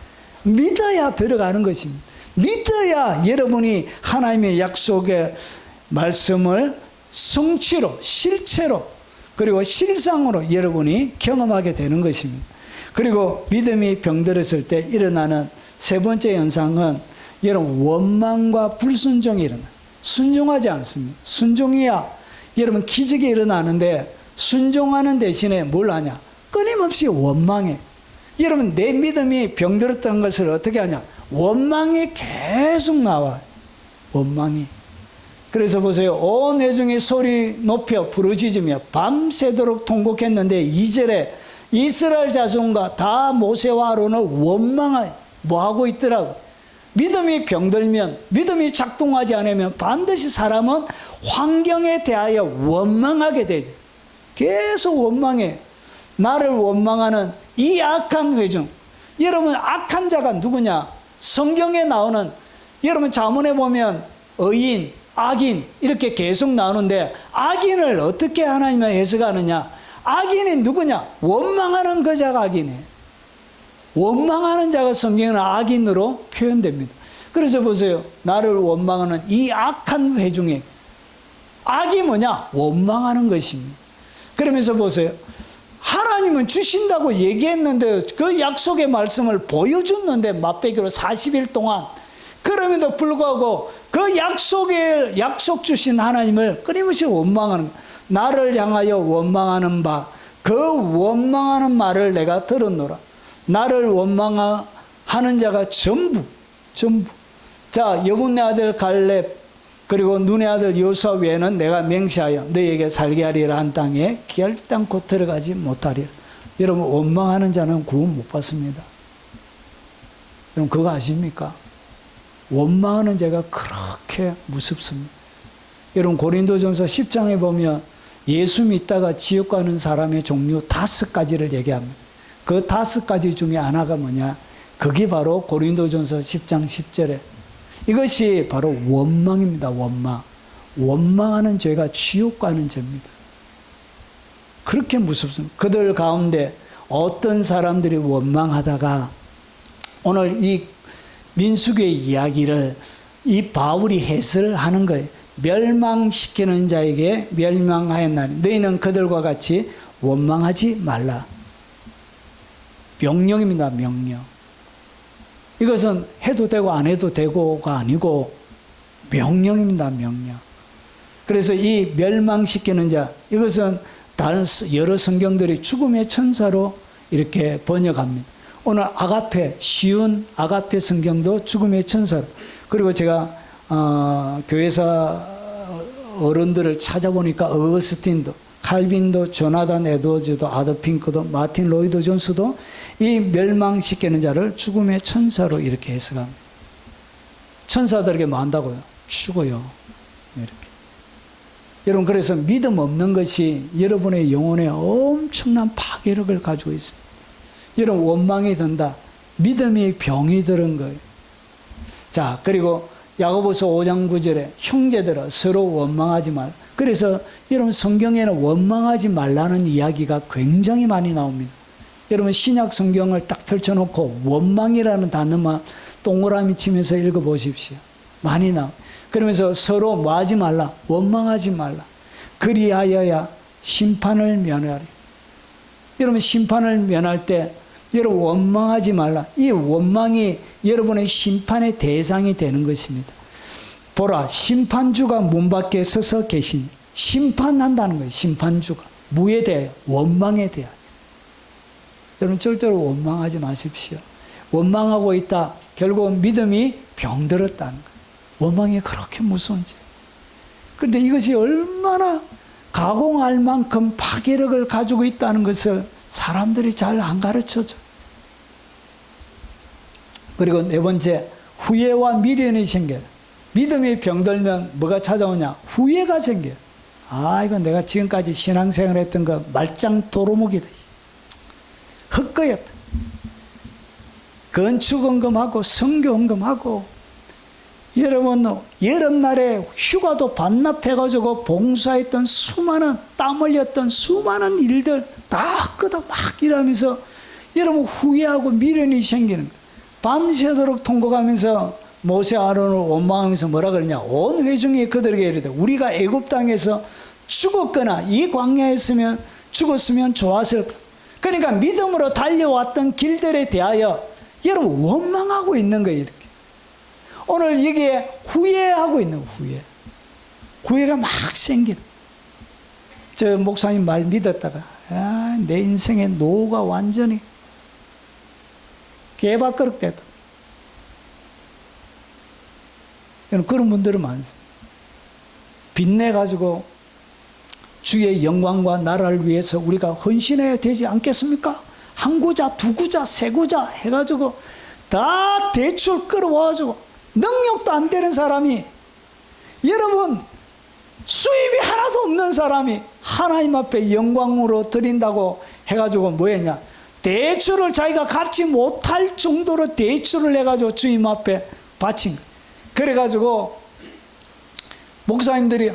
믿어야 들어가는 것입니다. 믿어야 여러분이 하나님의 약속의 말씀을 성취로, 실체로, 그리고 실상으로 여러분이 경험하게 되는 것입니다. 그리고 믿음이 병들었을 때 일어나는 세 번째 현상은 여러분 원망과 불순종이 일어나요. 순종하지 않습니다. 순종이야 여러분 기적이 일어나는데, 순종하는 대신에 뭘 하냐? 끊임없이 원망해. 여러분 내 믿음이 병들었던 것을 어떻게 하냐? 원망이 계속 나와요. 원망이. 그래서 보세요. 온 회중이 소리 높여 부르짖으며 밤새도록 통곡했는데 2절에 이스라엘 자손과 다 모세와 아론을 원망하여 뭐 하고 있더라고. 믿음이 병들면, 믿음이 작동하지 않으면 반드시 사람은 환경에 대하여 원망하게 되죠. 계속 원망해. 나를 원망하는 이 악한 회중. 여러분, 악한 자가 누구냐? 성경에 나오는, 여러분 자문에 보면 의인, 악인 이렇게 계속 나오는데, 악인을 어떻게 하나님이 해석하느냐? 악인이 누구냐? 원망하는 그 자가 악인이에요. 원망하는 자가 성경에는 악인으로 표현됩니다. 그래서 보세요. 나를 원망하는 이 악한 회중에, 악이 뭐냐? 원망하는 것입니다. 그러면서 보세요. 하나님은 주신다고 얘기했는데, 그 약속의 말씀을 보여줬는데, 맛배기로 40일 동안. 그럼에도 불구하고 그 약속 주신 하나님을 끊임없이 원망하는, 나를 향하여 원망하는 바, 그 원망하는 말을 내가 들었노라. 나를 원망하는 자가 전부. 자, 여분의 아들 갈렙, 그리고 눈의 아들 여호수아 외에는 내가 맹세하여 너희에게 살게 하리라 한 땅에 결단코 들어가지 못하리라. 여러분, 원망하는 자는 구원 못 받습니다. 여러분, 그거 아십니까? 원망하는 자가 그렇게 무섭습니다. 여러분, 고린도전서 10장에 보면 예수 믿다가 지옥 가는 사람의 종류 5가지를 얘기합니다. 그 5가지 중에 하나가 뭐냐? 그게 바로 고린도전서 10장 10절에, 이것이 바로 원망입니다. 원망하는 죄가 지옥 가는 죄입니다. 그렇게 무섭습니다. 그들 가운데 어떤 사람들이 원망하다가, 오늘 이 민수기의 이야기를 이 바울이 해설을 하는 거예요. 멸망시키는 자에게 멸망하였나니 너희는 그들과 같이 원망하지 말라. 명령입니다. 명령. 이것은 해도 되고 안 해도 되고가 아니고 명령입니다. 명령. 그래서 이 멸망시키는 자, 이것은 다른 여러 성경들이 죽음의 천사로 이렇게 번역합니다. 오늘 아가페, 쉬운 아가페 성경도 죽음의 천사로. 그리고 제가 교회사 어른들을 찾아보니까 어거스틴도, 칼빈도, 조나단 에드워즈도, 아더 핑크도, 마틴 로이드 존스도 이 멸망시키는 자를 죽음의 천사로 이렇게 해석합니다. 천사들에게 뭐 한다고요? 죽어요. 이렇게. 여러분, 그래서 믿음 없는 것이 여러분의 영혼에 엄청난 파괴력을 가지고 있습니다. 여러분, 원망이 든다. 믿음이 병이 들은 거예요. 자, 그리고 야고보서 5장 9절에 형제들아 서로 원망하지 말라. 그래서 여러분, 성경에는 원망하지 말라는 이야기가 굉장히 많이 나옵니다. 여러분, 신약 성경을 딱 펼쳐놓고 원망이라는 단어만 동그라미 치면서 읽어보십시오. 많이 나와요. 그러면서 서로 뭐 하지 말라? 원망하지 말라. 그리하여야 심판을 면하리. 여러분, 심판을 면할 때 여러분 원망하지 말라. 이 원망이 여러분의 심판의 대상이 되는 것입니다. 보라, 심판주가 문 밖에 서서 계시니. 심판한다는 거예요. 심판주가. 무에 대하여, 원망에 대하여. 여러분, 절대로 원망하지 마십시오. 원망하고 있다. 결국 믿음이 병들었다는 거예요. 원망이 그렇게 무서운지. 그런데 이것이 얼마나 가공할 만큼 파괴력을 가지고 있다는 것을 사람들이 잘 안 가르쳐줘. 그리고 네 번째, 후회와 미련이 생겨요. 믿음이 병들면 뭐가 찾아오냐? 후회가 생겨요. 아, 이건 내가 지금까지 신앙생활 했던 거 말짱 도루묵이다. 헛거였다. 건축헌금하고 성교헌금하고, 여러분, 여름날에 휴가도 반납해가지고 봉사했던 수많은, 땀 흘렸던 수많은 일들 다 헛거다 막 일하면서 여러분 후회하고 미련이 생기는 거예요. 밤새도록 통곡하면서 모세 아론을 원망하면서 뭐라 그러냐? 온 회중이 그들에게 이르되 우리가 애굽 땅에서 죽었거나 이 광야에 죽었으면 좋았을 것. 그러니까 믿음으로 달려왔던 길들에 대하여 여러분 원망하고 있는 거예요. 이렇게. 오늘 여기에 후회하고 있는 거예요. 후회가 막 생기는. 저 목사님 말 믿었다가 내 인생의 노후가 완전히 개밥그릇 됐다. 그런 분들은 많습니다. 빚내가지고 주의 영광과 나라를 위해서 우리가 헌신해야 되지 않겠습니까? 한 구자, 두 구자, 세 구자 해가지고 다 대출 끌어와가지고 능력도 안 되는 사람이, 여러분 수입이 하나도 없는 사람이 하나님 앞에 영광으로 드린다고 해가지고 뭐 했냐? 대추를 자기가 갚지 못할 정도로 대추를 해가지고 주님 앞에 바친 거예요. 그래가지고 목사님들이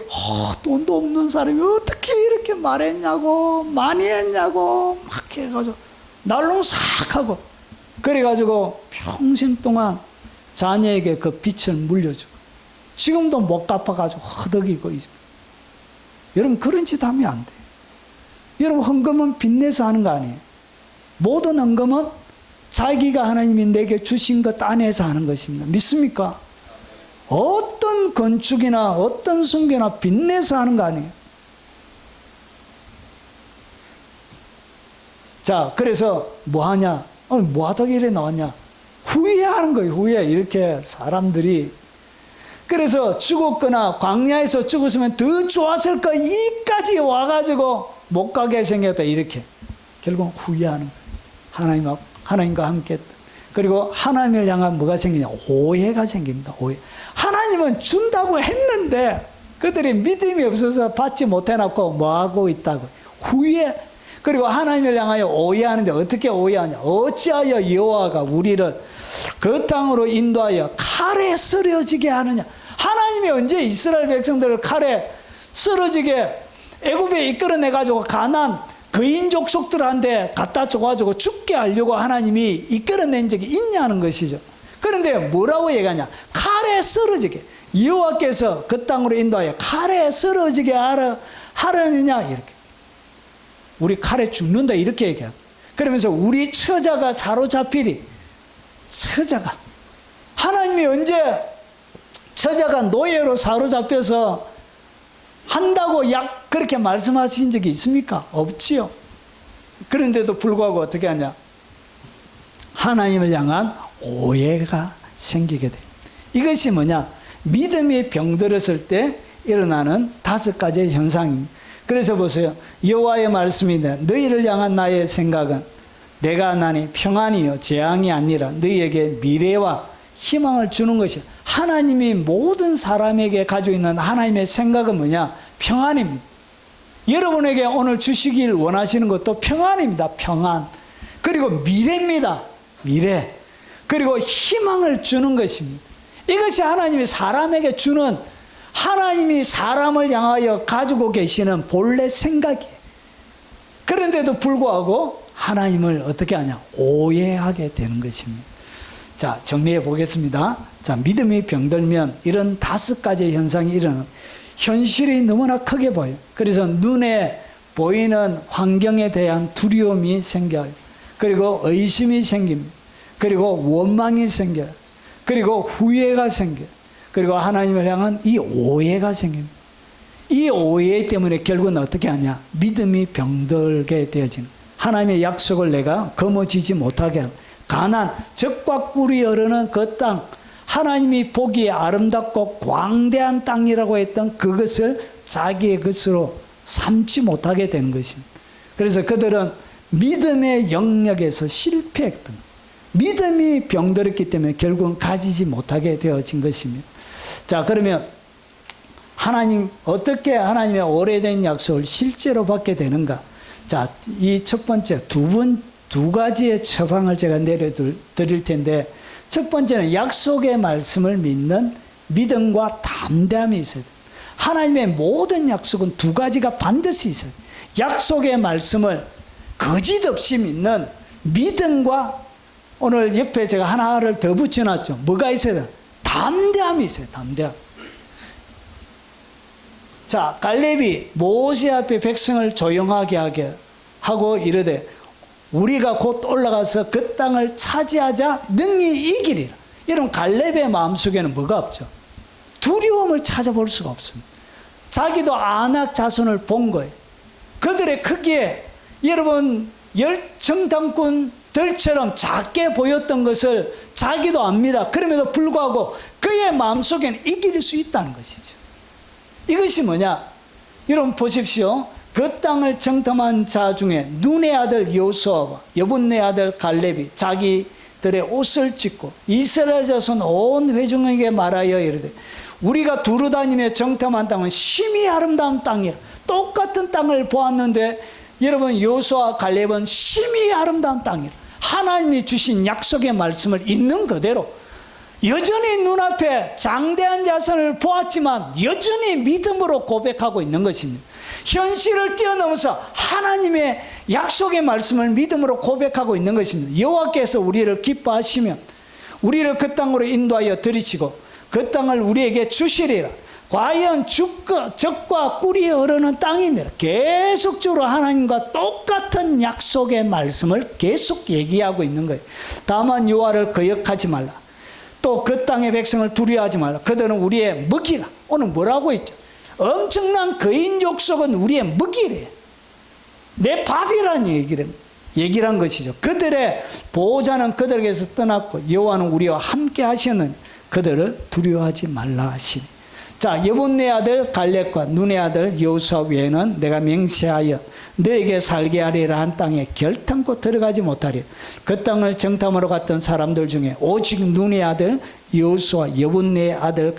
돈도 없는 사람이 어떻게 이렇게 말했냐고, 많이 했냐고 막 해가지고 날롱싹 하고, 그래가지고 평생 동안 자녀에게 그 빚을 물려주고 지금도 못 갚아가지고 허덕이고 있어요. 여러분, 그런 짓 하면 안 돼요. 여러분, 헌금은 빚내서 하는 거 아니에요. 모든 헌금은 자기가 하나님이 내게 주신 것 안에서 하는 것입니다. 믿습니까? 어떤 건축이나 어떤 순교나 빚내서 하는 거 아니에요. 자, 그래서 뭐 하냐? 뭐 하다가 이래 나왔냐? 후회하는 거예요. 후회. 이렇게 사람들이. 그래서 죽었거나 광야에서 죽었으면 더 좋았을 거, 이까지 와가지고 못 가게 생겼다. 이렇게. 결국 후회하는 거예요. 하나님과 함께 했다. 그리고 하나님을 향한 뭐가 생기냐? 오해가 생깁니다. 오해. 하나님은 준다고 했는데 그들이 믿음이 없어서 받지 못해놓고 뭐하고 있다고. 후회. 그리고 하나님을 향하여 오해하는데 어떻게 오해하냐? 어찌하여 여호와가 우리를 그 땅으로 인도하여 칼에 쓰러지게 하느냐? 하나님이 언제 이스라엘 백성들을 칼에 쓰러지게 애굽에 이끌어내가지고 가나안 그인 족속들한테 갖다 줘가지고 죽게 하려고 하나님이 이끌어낸 적이 있냐는 것이죠. 그런데 뭐라고 얘기하냐? 칼에 쓰러지게. 여호와께서 그 땅으로 인도하여 칼에 쓰러지게 하려느냐? 이렇게. 우리 칼에 죽는다 이렇게 얘기해요. 그러면서 우리 처자가 사로잡히리. 처자가. 하나님이 언제 처자가 노예로 사로잡혀서 한다고 그렇게 말씀하신 적이 있습니까? 없지요. 그런데도 불구하고 어떻게 하냐? 하나님을 향한 오해가 생기게 됩니다. 이것이 뭐냐? 믿음이 병들었을 때 일어나는 5가지의 현상입니다. 그래서 보세요. 여호와의 말씀이다. 너희를 향한 나의 생각은 내가 하나니 평안이요 재앙이 아니라 너희에게 미래와 희망을 주는 것이야. 하나님이 모든 사람에게 가지고 있는 하나님의 생각은 뭐냐? 평안입니다. 여러분에게 오늘 주시길 원하시는 것도 평안입니다. 평안. 그리고 미래입니다. 미래. 그리고 희망을 주는 것입니다. 이것이 하나님이 사람에게 주는, 하나님이 사람을 향하여 가지고 계시는 본래 생각이에요. 그런데도 불구하고 하나님을 어떻게 하냐? 오해하게 되는 것입니다. 자, 정리해 보겠습니다. 자, 믿음이 병들면 이런 5가지의 현상이 일어나는, 현실이 너무나 크게 보여요. 그래서 눈에 보이는 환경에 대한 두려움이 생겨요. 그리고 의심이 생깁니다. 그리고 원망이 생겨요. 그리고 후회가 생겨요. 그리고 하나님을 향한 이 오해가 생깁니다. 이 오해 때문에 결국은 어떻게 하냐? 믿음이 병들게 되어지는, 하나님의 약속을 내가 거머쥐지 못하게 하는, 가나안 젖과 꿀이 흐르는 그 땅, 하나님이 보기에 아름답고 광대한 땅이라고 했던 그것을 자기의 것으로 삼지 못하게 되는 것입니다. 그래서 그들은 믿음의 영역에서 실패했던, 믿음이 병들었기 때문에 결국은 가지지 못하게 되어진 것입니다. 자, 그러면 하나님, 어떻게 하나님의 오래된 약속을 실제로 받게 되는가? 자, 이 첫 번째 두 가지의 처방을 제가 내려드릴 텐데, 첫 번째는 약속의 말씀을 믿는 믿음과 담대함이 있어야 돼요. 하나님의 모든 약속은 2가지가 반드시 있어요. 약속의 말씀을 거짓 없이 믿는 믿음과, 오늘 옆에 제가 하나를 더 붙여놨죠. 뭐가 있어야 돼요? 담대함이 있어요. 담대함. 자, 갈렙이 모세 앞에 백성을 조용하게 하게 하고 이르되 우리가 곧 올라가서 그 땅을 차지하자 능히 이기리라. 여러분, 갈렙의 마음속에는 뭐가 없죠? 두려움을 찾아볼 수가 없습니다. 자기도 아낙 자손을 본 거예요. 그들의 크기에 여러분 열정탐꾼들처럼 작게 보였던 것을 자기도 압니다. 그럼에도 불구하고 그의 마음속에는 이길 수 있다는 것이죠. 이것이 뭐냐? 여러분 보십시오. 그 땅을 정탐한 자 중에 눈의 아들 여호수아와 여분네 아들 갈렙이 자기들의 옷을 찢고 이스라엘 자손 온 회중에게 말하여 이르되 우리가 두루 다니며 정탐한 땅은 심히 아름다운 땅이라. 똑같이 땅을 보았는데 여러분 여호수아 갈렙은 심히 아름다운 땅이라 하나님이 주신 약속의 말씀을 있는 그대로 여전히 눈앞에 장대한 자손을 보았지만 여전히 믿음으로 고백하고 있는 것입니다. 현실을 뛰어넘어서 하나님의 약속의 말씀을 믿음으로 고백하고 있는 것입니다. 여호와께서 우리를 기뻐하시면 우리를 그 땅으로 인도하여 들이시고 그 땅을 우리에게 주시리라. 과연 적과 꿀이 흐르는 땅이니라. 계속적으로 하나님과 똑같은 약속의 말씀을 계속 얘기하고 있는 거예요. 다만 여호와를 거역하지 말라. 또 그 땅의 백성을 두려워하지 말라. 그들은 우리의 먹이라. 오늘 뭐라고 했죠? 엄청난 거인 족속은 우리의 먹이래. 내 밥이라는 얘기란 것이죠. 그들의 보호자는 그들에게서 떠났고 여호와는 우리와 함께 하시는 그들을 두려워하지 말라 하시니. 자, 여분네 아들 갈렙과 눈의 아들 여호수아 외에는 내가 맹세하여 너에게 살게 하리라 한 땅에 결탄코 들어가지 못하리라. 그 땅을 정탐하러 갔던 사람들 중에 오직 눈의 아들 여호수아 여분네 아들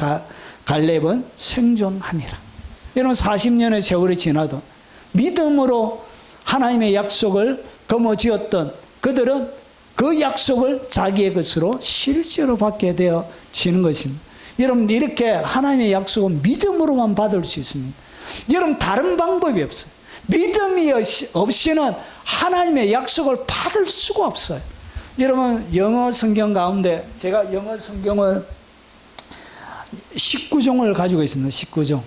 갈렙은 생존하니라. 여러분 40년의 세월이 지나도 믿음으로 하나님의 약속을 거머쥐었던 그들은 그 약속을 자기의 것으로 실제로 받게 되어지는 것입니다. 여러분 이렇게 하나님의 약속은 믿음으로만 받을 수 있습니다. 여러분 다른 방법이 없어요. 믿음이 없이는 하나님의 약속을 받을 수가 없어요. 여러분 영어 성경 가운데 제가 영어 성경을 19종을 가지고 있습니다. 19종.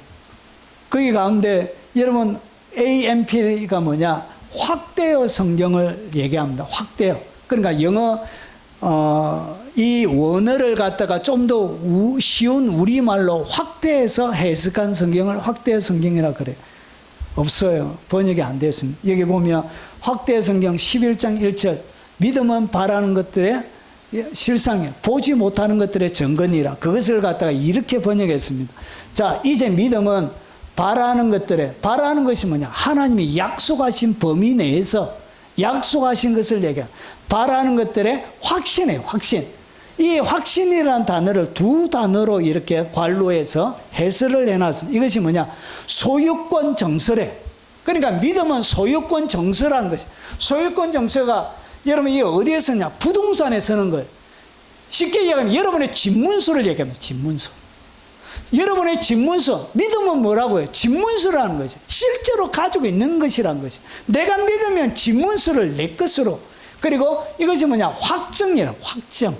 거기 가운데 여러분 AMP가 뭐냐? 확대어 성경을 얘기합니다. 확대어. 그러니까 영어 이 원어를 갖다가 좀 더 쉬운 우리말로 확대해서 해석한 성경을 확대어 성경이라 그래요. 없어요. 번역이 안 됐습니다. 여기 보면 확대어 성경 11장 1절 믿음은 바라는 것들의 실상이야. 보지 못하는 것들의 증거니라. 그것을 갖다가 이렇게 번역했습니다. 자, 이제 믿음은 바라는 것이 뭐냐? 하나님이 약속하신 범위 내에서 약속하신 것을 얘기해요. 바라는 것들의 확신이에요. 확신. 이 확신이라는 단어를 두 단어로 이렇게 관로해서 해설을 해놨습니다. 이것이 뭐냐? 소유권 정서래. 그러니까 믿음은 소유권 정서라는 것이. 소유권 정서가 여러분 이게 어디에 서냐? 부동산에 서는 거예요. 쉽게 얘기하면 여러분의 집문서를 얘기합니다. 집문서. 여러분의 집문서. 믿음은 뭐라고 해요? 집문서라는 것이. 실제로 가지고 있는 것이라는 것이. 내가 믿으면 집문서를 내 것으로. 그리고 이것이 뭐냐? 확정이라. 확정.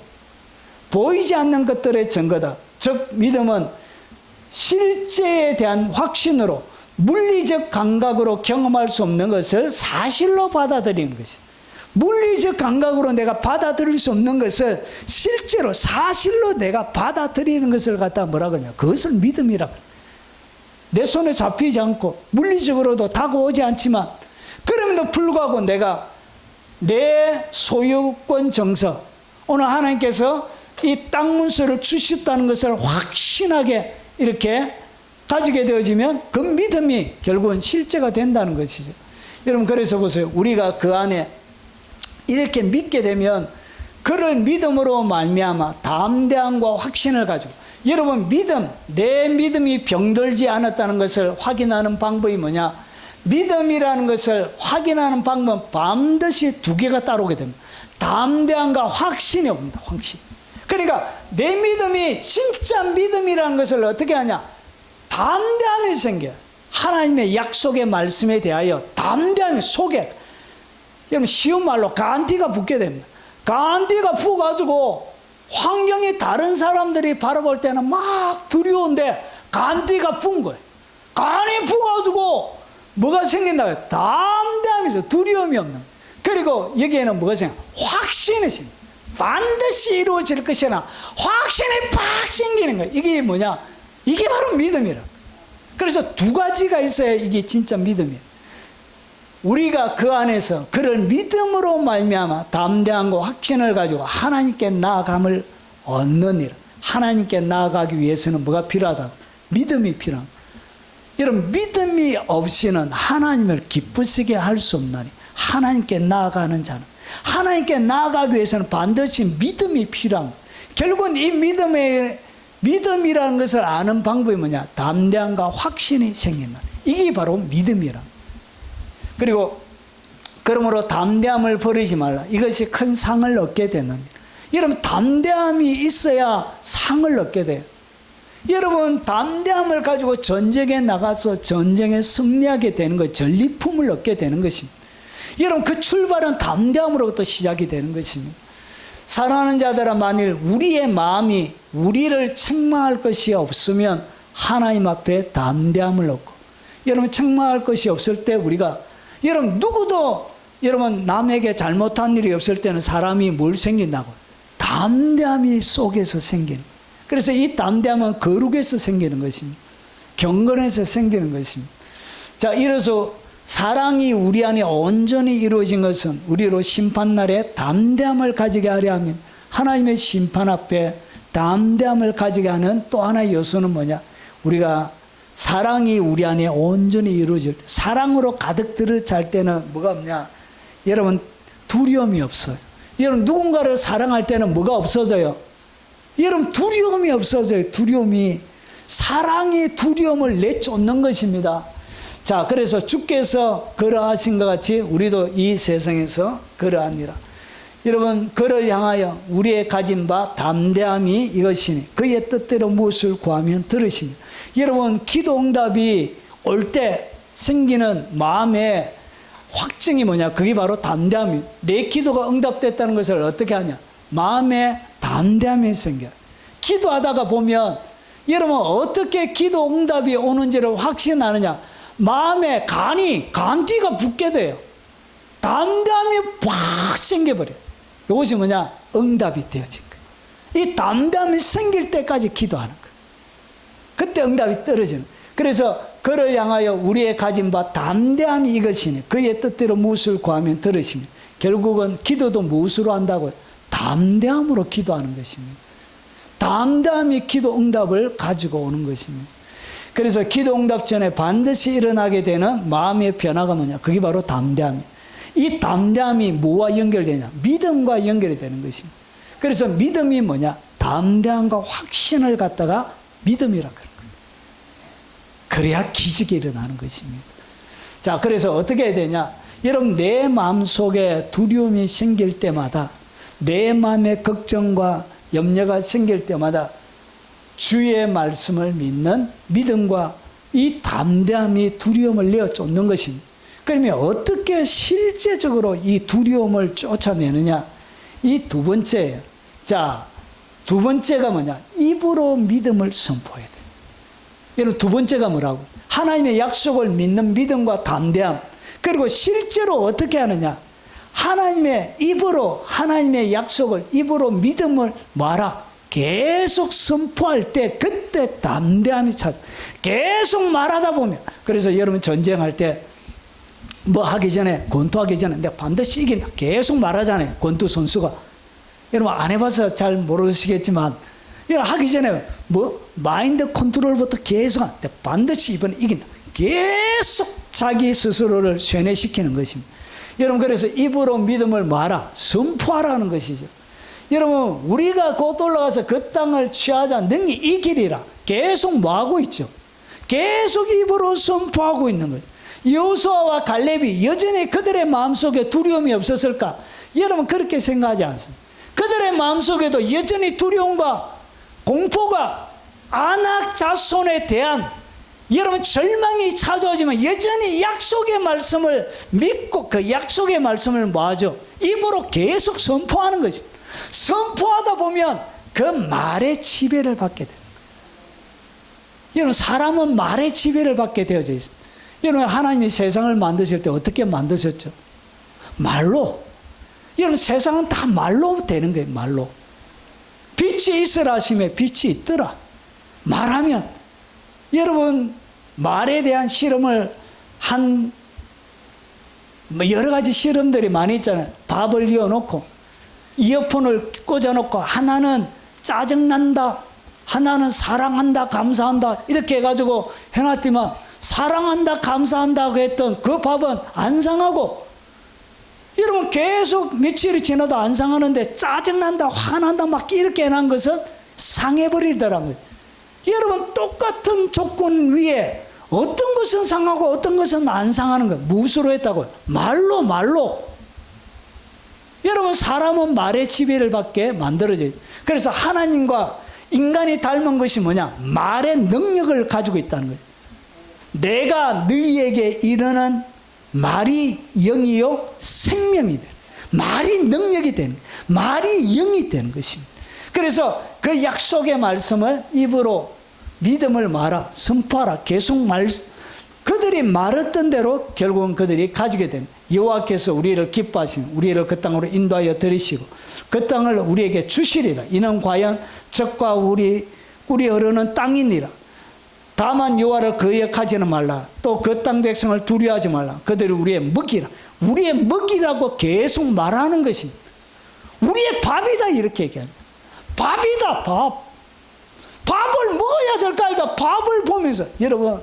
보이지 않는 것들의 증거다. 즉 믿음은 실제에 대한 확신으로 물리적 감각으로 경험할 수 없는 것을 사실로 받아들이는 것이다. 물리적 감각으로 내가 받아들일 수 없는 것을 실제로 사실로 내가 받아들이는 것을 갖다 뭐라고 하냐? 그것을 믿음이라고. 내 손에 잡히지 않고 물리적으로도 다가오지 않지만 그럼에도 불구하고 내가 내 소유권 정서, 오늘 하나님께서 이 땅 문서를 주셨다는 것을 확신하게 이렇게 가지게 되어지면 그 믿음이 결국은 실제가 된다는 것이죠. 여러분 그래서 보세요. 우리가 그 안에 이렇게 믿게 되면 그를 믿음으로 말미암아 담대함과 확신을 가지고, 여러분 믿음, 내 믿음이 병들지 않았다는 것을 확인하는 방법이 뭐냐? 믿음이라는 것을 확인하는 방법은 반드시 두 개가 따라오게 됩니다. 담대함과 확신이 옵니다. 확신. 그러니까 내 믿음이 진짜 믿음이라는 것을 어떻게 하냐? 담대함이 생겨요. 하나님의 약속의 말씀에 대하여 담대함이 속에, 여러분 쉬운 말로 간디가 붙게 됩니다. 간디가 부어가지고 환경이 다른 사람들이 바라볼 때는 막 두려운데 간디가 부은 거예요. 간이 부어가지고 뭐가 생긴다고요? 담대함이죠. 두려움이 없는. 그리고 여기에는 뭐가 생겨? 확신이 생겨. 반드시 이루어질 것이나 확신이 팍 생기는 거예요. 이게 뭐냐? 이게 바로 믿음이라. 그래서 두 가지가 있어야 이게 진짜 믿음이에요. 우리가 그 안에서 그를 믿음으로 말미암아 담대함과 확신을 가지고 하나님께 나아감을 얻는 일. 하나님께 나아가기 위해서는 뭐가 필요하다? 믿음이 필요합니다. 여러분 믿음이 없이는 하나님을 기쁘시게 할 수 없나니 하나님께 나아가는 자는, 하나님께 나아가기 위해서는 반드시 믿음이 필요합니다. 결국은 이 믿음이라는 것을 아는 방법이 뭐냐? 담대함과 확신이 생긴다. 이게 바로 믿음이라. 그리고 그러므로 담대함을 버리지 말라. 이것이 큰 상을 얻게 되는. 여러분 담대함이 있어야 상을 얻게 돼요. 여러분 담대함을 가지고 전쟁에 나가서 전쟁에 승리하게 되는 것, 전리품을 얻게 되는 것입니다. 여러분 그 출발은 담대함으로부터 시작이 되는 것입니다. 사랑하는 자들아, 만일 우리의 마음이 우리를 책망할 것이 없으면 하나님 앞에 담대함을 얻고, 여러분 책망할 것이 없을 때 우리가, 여러분 누구도 여러분 남에게 잘못한 일이 없을 때는 사람이 뭘 생긴다고? 담대함이 속에서 생기는. 그래서 이 담대함은 거룩에서 생기는 것입니다. 경건에서 생기는 것입니다. 자, 이래서 사랑이 우리 안에 온전히 이루어진 것은 우리로 심판날에 담대함을 가지게 하려 하면, 하나님의 심판 앞에 담대함을 가지게 하는 또 하나의 요소는 뭐냐? 우리가 사랑이 우리 안에 온전히 이루어질 때, 사랑으로 가득 들어찰 때는 뭐가 없냐? 여러분 두려움이 없어요. 여러분 누군가를 사랑할 때는 뭐가 없어져요? 여러분 두려움이 없어져요. 두려움이, 사랑이 두려움을 내쫓는 것입니다. 자, 그래서 주께서 그러하신 것 같이 우리도 이 세상에서 그러하니라. 여러분 그를 향하여 우리의 가진 바 담대함이 이것이니 그의 뜻대로 무엇을 구하면 들으십니다. 여러분 기도 응답이 올 때 생기는 마음의 확증이 뭐냐? 그게 바로 담대함입니다. 내 기도가 응답됐다는 것을 어떻게 하냐? 마음에 담대함이 생겨요. 기도하다가 보면 여러분 어떻게 기도 응답이 오는지를 확신하느냐? 마음에 간뒤가 붙게 돼요. 담대함이 팍 생겨버려요. 이것이 뭐냐? 응답이 되어진 거예요. 이 담대함이 생길 때까지 기도하는 거예요. 그때 응답이 떨어지는 거예요. 그래서 그를 향하여 우리의 가진 바 담대함이 이것이니 그의 뜻대로 무엇을 구하면 들으십니다. 결국은 기도도 무엇으로 한다고요? 담대함으로 기도하는 것입니다. 담대함이 기도 응답을 가지고 오는 것입니다. 그래서 기도 응답 전에 반드시 일어나게 되는 마음의 변화가 뭐냐? 그게 바로 담대함이에요. 이 담대함이 뭐와 연결되냐? 믿음과 연결이 되는 것입니다. 그래서 믿음이 뭐냐? 담대함과 확신을 갖다가 믿음이라 그런 거예요. 그래야 기적이 일어나는 것입니다. 자, 그래서 어떻게 해야 되냐? 여러분 내 마음속에 두려움이 생길 때마다, 내 마음에 걱정과 염려가 생길 때마다 주의 말씀을 믿는 믿음과 이 담대함이 두려움을 내어 쫓는 것입니다. 그러면 어떻게 실제적으로 이 두려움을 쫓아내느냐? 이 두 번째예요. 자, 두 번째가 뭐냐? 입으로 믿음을 선포해야 돼요. 여러분 두 번째가 뭐라고? 하나님의 약속을 믿는 믿음과 담대함. 그리고 실제로 어떻게 하느냐? 하나님의 입으로 하나님의 약속을, 입으로 믿음을 말하 계속 선포할 때 그때 담대함이 찾아. 계속 말하다 보면, 그래서 여러분 전쟁할 때 뭐 하기 전에, 권투하기 전에 내가 반드시 이긴다 계속 말하잖아요. 권투 선수가. 여러분 안 해봐서 잘 모르시겠지만, 여러분 하기 전에 뭐 마인드 컨트롤부터 계속 내가 반드시 이번에 이긴다 계속 자기 스스로를 쇠뇌시키는 것입니다. 여러분 그래서 입으로 믿음을 말하, 선포하라는 것이죠. 여러분 우리가 곧 올라가서 그 땅을 취하자 능히 이기리라 계속 뭐하고 있죠? 계속 입으로 선포하고 있는 거죠. 여호수아와 갈렙이 여전히 그들의 마음속에 두려움이 없었을까? 여러분 그렇게 생각하지 않습니다. 그들의 마음속에도 여전히 두려움과 공포가, 아낙 자손에 대한 여러분 절망이 찾아오지만 여전히 약속의 말씀을 믿고 그 약속의 말씀을 뭐하죠? 입으로 계속 선포하는 것입니다. 선포하다 보면 그 말의 지배를 받게 됩니다. 여러분 사람은 말의 지배를 받게 되어져 있습니다. 여러분 하나님이 세상을 만드실 때 어떻게 만드셨죠? 말로. 여러분 세상은 다 말로 되는 거예요. 말로. 빛이 있으라 하시면 빛이 있더라. 말하면. 여러분 말에 대한 실험을 한 여러 가지 실험들이 많이 있잖아요. 밥을 이어놓고 이어폰을 꽂아놓고 하나는 짜증난다, 하나는 사랑한다, 감사한다 이렇게 해가지고 해놨더만 사랑한다, 감사한다고 했던 그 밥은 안 상하고, 여러분 계속 며칠이 지나도 안 상하는데 짜증난다, 화난다 막 이렇게 해놓은 것은 상해버리더라고요. 여러분 똑같은 조건 위에 어떤 것은 상하고 어떤 것은 안 상하는 거. 무엇으로 했다고요? 말로. 여러분, 사람은 말의 지배를 받게 만들어져요. 그래서 하나님과 인간이 닮은 것이 뭐냐? 말의 능력을 가지고 있다는 거죠. 내가 너희에게 이르는 말이 영이요 생명이 돼. 말이 능력이 되는, 말이 영이 되는 것입니다. 그래서 그 약속의 말씀을 입으로 믿음을 말하, 선포하라. 계속 그들이 말했던 대로 결국은 그들이 가지게 된, 여호와께서 우리를 기뻐하시며 우리를 그 땅으로 인도하여 들이시고 그 땅을 우리에게 주시리라. 이는 과연 적과 꿀이 흐르는 땅이니라. 다만 여호와를 거역하지는 말라. 또 그 땅 백성을 두려워하지 말라. 그들이 우리의 먹이라. 우리의 먹이라고 계속 말하는 것입니다. 우리의 밥이다, 이렇게 얘기하는 거예요. 밥이다, 밥. 밥을 먹어야 될까? 그러니까 밥을 보면서, 여러분,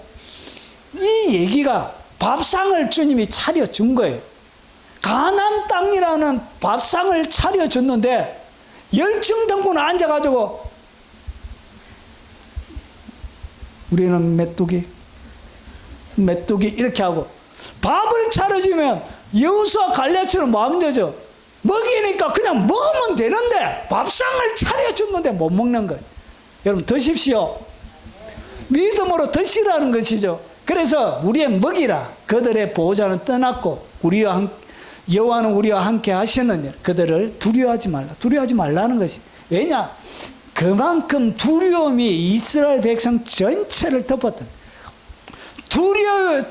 이 얘기가 밥상을 주님이 차려준 거예요. 가나안 땅이라는 밥상을 차려줬는데 열정당분에 앉아가지고 우리는 메뚜기 이렇게 하고, 밥을 차려주면 여호수아 갈렙처럼 마음 되죠. 먹이니까 그냥 먹으면 되는데 밥상을 차려줬는데 못 먹는 거예요. 여러분, 드십시오. 믿음으로 드시라는 것이죠. 그래서 우리의 먹이라. 그들의 보호자는 떠났고 여호와는 우리와 함께 하셨느니라. 그들을 두려워하지 말라는 것이. 왜냐? 그만큼 두려움이 이스라엘 백성 전체를 덮었던,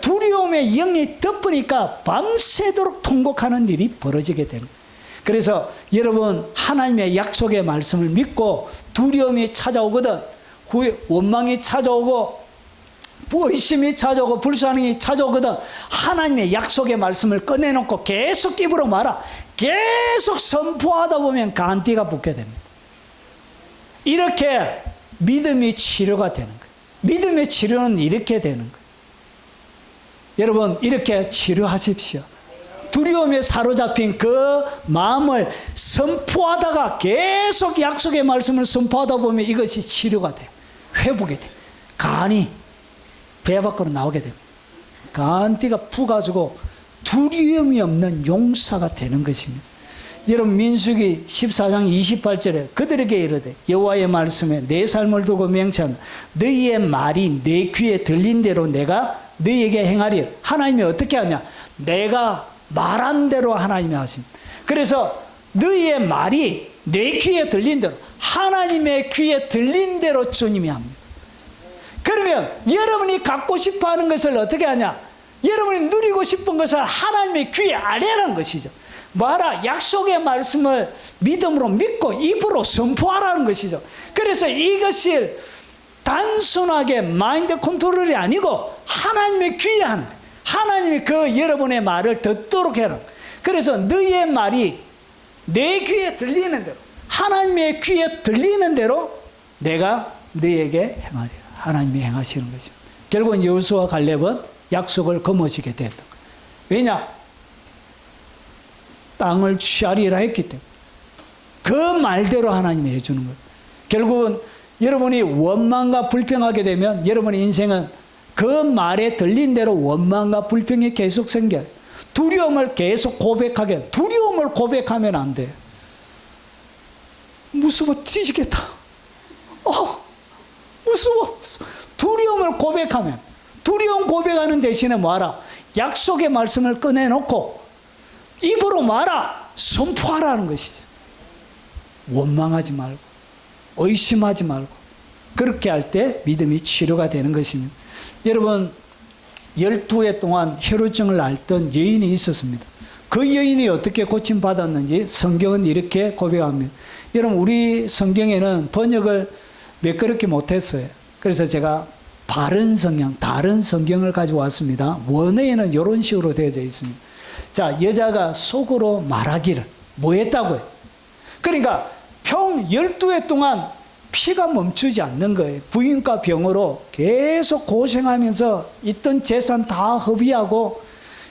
두려움의 영이 덮으니까 밤새도록 통곡하는 일이 벌어지게 되는 거예요. 그래서 여러분, 하나님의 약속의 말씀을 믿고 두려움이 찾아오거든, 원망이 찾아오고 의심이 찾아오고 불쌍함이 찾아오거든, 하나님의 약속의 말씀을 꺼내놓고 계속 입으로 말아, 계속 선포하다 보면 간띠가 붙게 됩니다. 이렇게 믿음이 치료가 되는 거예요. 믿음의 치료는 이렇게 되는 거예요. 여러분, 이렇게 치료하십시오. 두려움에 사로잡힌 그 마음을 선포하다가 계속 약속의 말씀을 선포하다 보면 이것이 치료가 돼요. 회복이 돼요. 간이 배 밖으로 나오게 됩니다. 간띠가 푸가지고 두려움이 없는 용사가 되는 것입니다. 여러분, 민수기 14장 28절에 그들에게 이르되 여호와의 말씀에 내 삶을 두고 맹세한다. 너희의 말이 내 귀에 들린 대로 내가 너희에게 행하리라. 하나님이 어떻게 하냐? 내가 말한 대로 하나님이 하십니다. 그래서 너희의 말이 내 귀에 들린 대로, 하나님의 귀에 들린 대로 주님이 합니다. 그러면 여러분이 갖고 싶어 하는 것을 어떻게 하냐? 여러분이 누리고 싶은 것을 하나님의 귀에 아뢰라는 것이죠. 뭐하라? 약속의 말씀을 믿음으로 믿고 입으로 선포하라는 것이죠. 그래서 이것이 단순하게 마인드 컨트롤이 아니고 하나님의 귀에 하는 거예요. 하나님이 그 여러분의 말을 듣도록 해라. 그래서 너희의 말이 내 귀에 들리는 대로, 하나님의 귀에 들리는 대로 내가 너희에게 행하리라. 하나님이 행하시는 것입니다. 결국은 여호수아와 갈렙은 약속을 거머쥐게 됐다. 왜냐? 땅을 취하리라 했기 때문에 그 말대로 하나님이 해주는 거예요. 결국은 여러분이 원망과 불평하게 되면 여러분의 인생은 그 말에 들린 대로 원망과 불평이 계속 생겨요. 두려움을 계속 고백하게, 두려움을 고백하면 안 돼요. 무서워 뒤지겠다. 무서워. 두려움을 고백하면, 두려움 고백하는 대신에 뭐하라? 약속의 말씀을 꺼내놓고 입으로 말아, 선포하라는 것이죠. 원망하지 말고 의심하지 말고 그렇게 할 때 믿음이 치료가 되는 것입니다. 여러분, 12해 동안 혈루증을 앓던 여인이 있었습니다. 그 여인이 어떻게 고침받았는지 성경은 이렇게 고백합니다. 여러분, 우리 성경에는 번역을 매끄럽게 못했어요. 그래서 제가 바른 성경, 다른 성경을 가지고 왔습니다. 원어에는 이런 식으로 되어져 있습니다. 자, 여자가 속으로 말하기를 뭐 했다고요? 그러니까 12해 동안 피가 멈추지 않는 거예요. 부인과 병으로 계속 고생하면서 있던 재산 다 허비하고,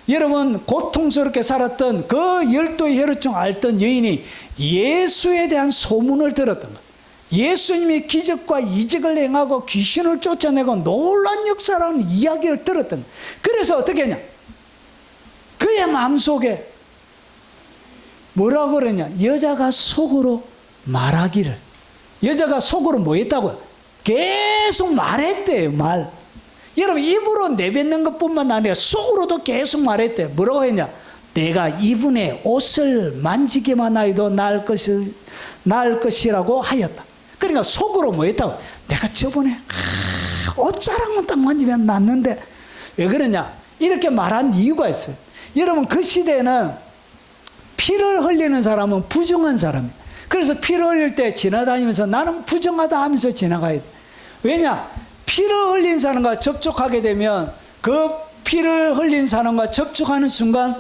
여러분, 고통스럽게 살았던 그 12의 혈루증 앓던 여인이 예수에 대한 소문을 들었던 거예요. 예수님이 기적과 이적을 행하고 귀신을 쫓아내고 놀란 역사라는 이야기를 들었던. 그래서 어떻게 했냐? 그의 마음속에 뭐라고 그러냐? 여자가 속으로 말하기를. 여자가 속으로 뭐 했다고요? 계속 말했대요. 말. 여러분, 입으로 내뱉는 것뿐만 아니라 속으로도 계속 말했대요. 뭐라고 했냐? 내가 이분의 옷을 만지기만 하여도 나을 것이라고 하였다. 그러니까 속으로 뭐 했다고? 내가 저번에 옷자락만 딱 만지면 낫는데. 왜 그러냐? 이렇게 말한 이유가 있어요. 여러분, 그 시대에는 피를 흘리는 사람은 부정한 사람이에요. 그래서 피를 흘릴 때 지나다니면서 나는 부정하다 하면서 지나가야 돼. 왜냐? 피를 흘린 사람과 접촉하게 되면 그 피를 흘린 사람과 접촉하는 순간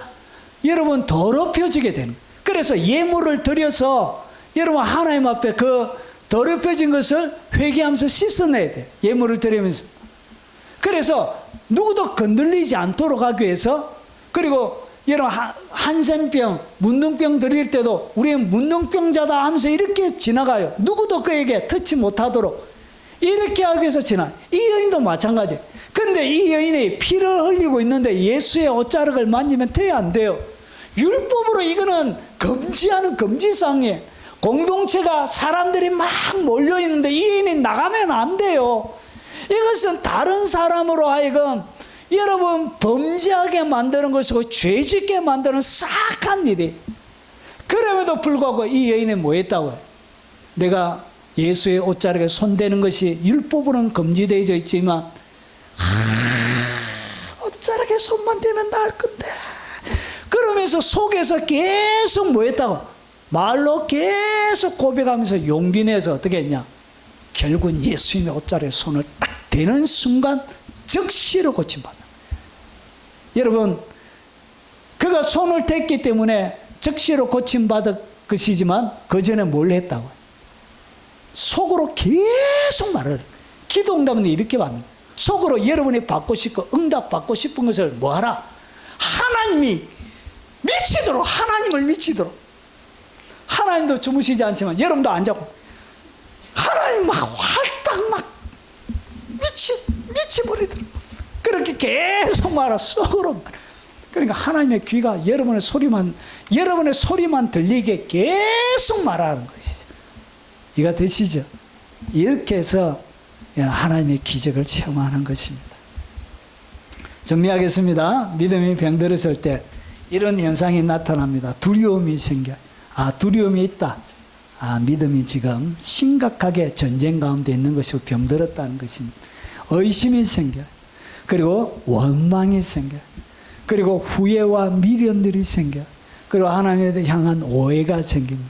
여러분 더럽혀지게 되는 거예요. 그래서 예물을 드려서 여러분 하나님 앞에 그 더럽혀진 것을 회개하면서 씻어내야 돼요. 예물을 드리면서. 그래서 누구도 건들리지 않도록 하기 위해서, 그리고 여러분 한센병, 문둥병 드릴 때도 우리는 문둥병자다 하면서 이렇게 지나가요. 누구도 그에게 터치 못하도록 이렇게 하기 위해서 지나. 이 여인도 마찬가지. 그런데 이 여인이 피를 흘리고 있는데 예수의 옷자락을 만지면 돼야 안 돼요. 율법으로 이거는 금지하는 금지사항이에요. 공동체가 사람들이 막 몰려있는데 이 여인이 나가면 안 돼요. 이것은 다른 사람으로 하여금 여러분 범죄하게 만드는 것이고 죄짓게 만드는 싹한 일이. 그럼에도 불구하고 이 여인이 뭐 했다고요? 내가 예수의 옷자락에 손대는 것이 율법으로는 금지되어져 있지만 옷자락에 손만 대면 나을 건데, 그러면서 속에서 계속 뭐 했다고? 말로 계속 고백하면서 용기 내서 어떻게 했냐? 결국은 예수님의 옷자락에 손을 딱 대는 순간 즉시로 고침받는. 여러분, 그가 손을 댔기 때문에 즉시로 고침받을 것이지만 그 전에 뭘 했다고? 속으로 계속 말을. 기도 응답은 이렇게 받는 거예요. 속으로 여러분이 받고 싶고 응답 받고 싶은 것을 뭐 하라? 하나님이 미치도록, 하나님을 미치도록. 하나님도 주무시지 않지만 여러분도 안 자고 하나님 막 활딱 막 미치버리더라고. 그렇게 계속 말하, 속으로 말하. 그러니까 하나님의 귀가 여러분의 소리만 들리게 계속 말하는 것이죠. 이해가 되시죠? 이렇게 해서 하나님의 기적을 체험하는 것입니다. 정리하겠습니다. 믿음이 병들었을 때 이런 현상이 나타납니다. 두려움이 생겨요. 두려움이 있다. 믿음이 지금 심각하게 전쟁 가운데 있는 것이고 병들었다는 것입니다. 의심이 생겨요. 그리고 원망이 생겨요. 그리고 후회와 미련들이 생겨요. 그리고 하나님에 향한 오해가 생깁니다.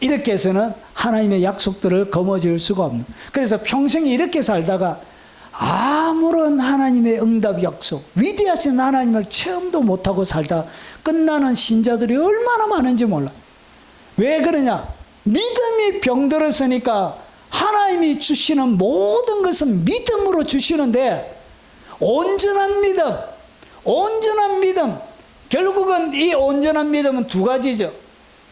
이렇게 해서는 하나님의 약속들을 거머쥘 수가 없는. 그래서 평생 이렇게 살다가 아무런 하나님의 응답 약속, 위대하신 하나님을 체험도 못하고 살다 끝나는 신자들이 얼마나 많은지 몰라. 왜 그러냐? 믿음이 병들었으니까 하나님이 주시는 모든 것은 믿음으로 주시는데, 온전한 믿음. 결국은 이 온전한 믿음은 두 가지죠.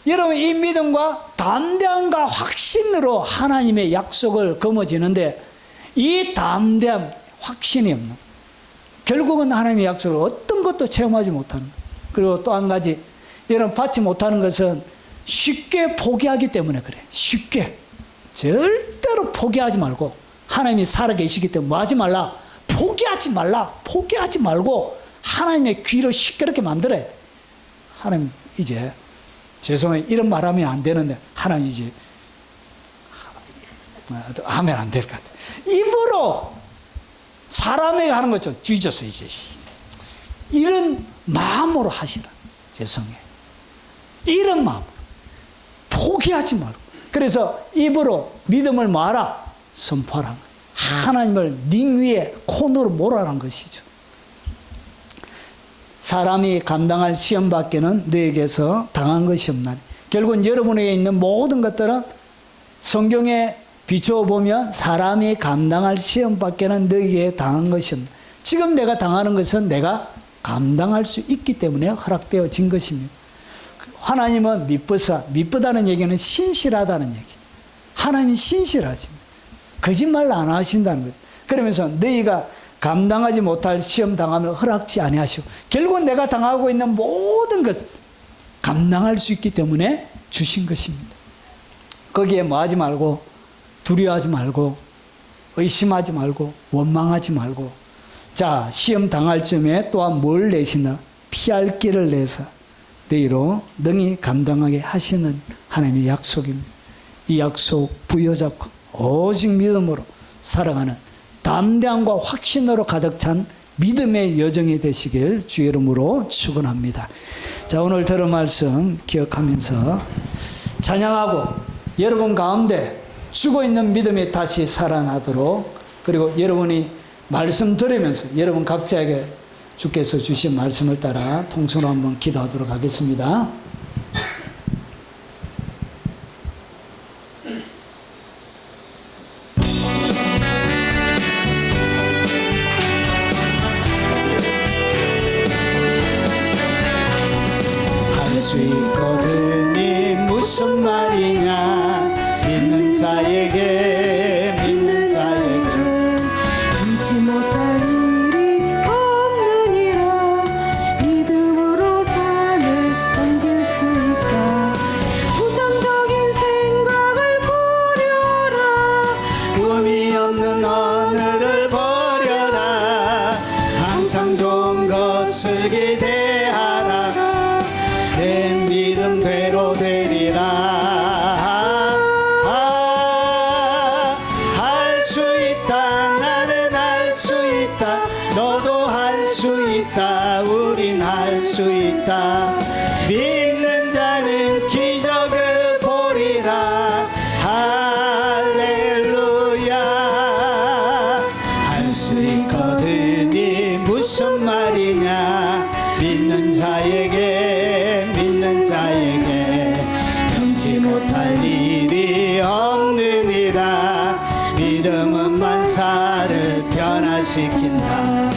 여러분, 이 믿음과 담대함과 확신으로 하나님의 약속을 거머쥐는데, 이 담대함, 확신이 없는, 결국은 하나님의 약속을 어떤 것도 체험하지 못하는. 그리고 또 한 가지, 여러분 받지 못하는 것은 쉽게 포기하기 때문에 그래. 쉽게. 절대로 포기하지 말고, 하나님이 살아계시기 때문에 뭐 하지 말라? 포기하지 말고 하나님의 귀를 시끄럽게 만들어야 돼. 하나님 이제, 죄송해요, 이런 말하면 안 되는데, 하나님 이제 하면 안 될 것 같아. 입으로 사람에게 하는 것처럼 뒤져서 이제 이런 마음으로 하시라. 죄송해요. 이런 마음, 포기하지 말고. 그래서 입으로 믿음을 말하라, 선포하라. 하나님을 링 위에 코너로 몰아라는 것이죠. 사람이 감당할 시험 밖에는 너에게서 당한 것이 없나니. 결국은 여러분에게 있는 모든 것들은 성경에 비추어 보면 사람이 감당할 시험 밖에는 너에게 당한 것이 없나. 지금 내가 당하는 것은 내가 감당할 수 있기 때문에 허락되어진 것입니다. 하나님은 미쁘다는 얘기는 신실하다는 얘기. 하나님이 신실하십니다. 거짓말 안 하신다는 거죠. 그러면서 너희가 감당하지 못할 시험 당하면 허락지 아니하시고 결국 내가 당하고 있는 모든 것을 감당할 수 있기 때문에 주신 것입니다. 거기에 뭐 하지 말고 두려워하지 말고 의심하지 말고 원망하지 말고 자 시험 당할 쯤에 또한 뭘 내시나 피할 길을 내사 너희로 능히 감당하게 하시는 하나님의 약속입니다. 이 약속 부여잡고 오직 믿음으로 살아가는 담대함과 확신으로 가득 찬 믿음의 여정이 되시길 주의 이름으로 축원합니다. 자 오늘 들은 말씀 기억하면서 찬양하고 여러분 가운데 죽어있는 믿음이 다시 살아나도록 그리고 여러분이 말씀 들으면서 여러분 각자에게 주께서 주신 말씀을 따라 통성으로 한번 기도하도록 하겠습니다. 할 수 있거든 이 무슨 말이냐 믿는 자에게 믿는 자에게 금치 못할 일이 없느니라 믿음으로 산을 넘길 수 있다 부정적인 생각을 버려라 의미 없는 오늘을 버려라 항상 좋은 것을 기대하라 내 믿음대로 되리라 할 수 있다 나는 할 수 있다 너도 할 수 있다 우린 할 수 있다 믿는 자는 기적을 보리라 할렐루야 할 수 있거든 이 무슨 말이냐 믿는 자에게 믿는 자에게 금치 못할 일이 없느니라 믿음은 만사를 변화시킨다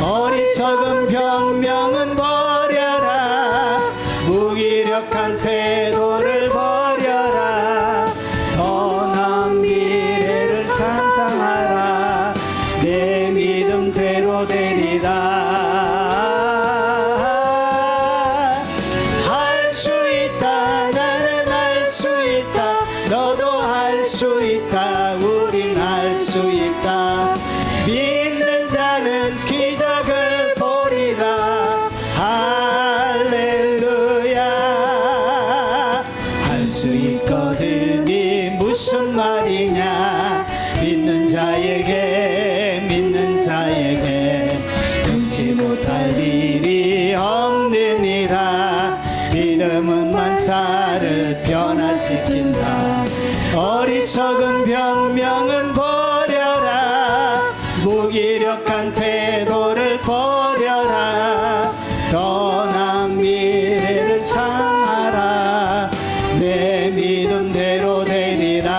어리석은 변명은 버려라 무기력한 태도를 버려라 더 나은 미래를 상상하라 내 믿음대로 되리라 할 수 있다 나는 할 수 있다 너도 할 수 있다 우린 할 수 있다 믿는 자는 기적을 보리라 할렐루야 할 수 있거든 이 무슨 말이냐 믿는 자에게 믿는 자에게 금치 못할 일이 없느니라 믿음은 만사를 변화시킨다 어리석은 변명은 버려라 무기력한 태도를 버려라 더 나은 미래를 상하라 내 믿음대로 되리라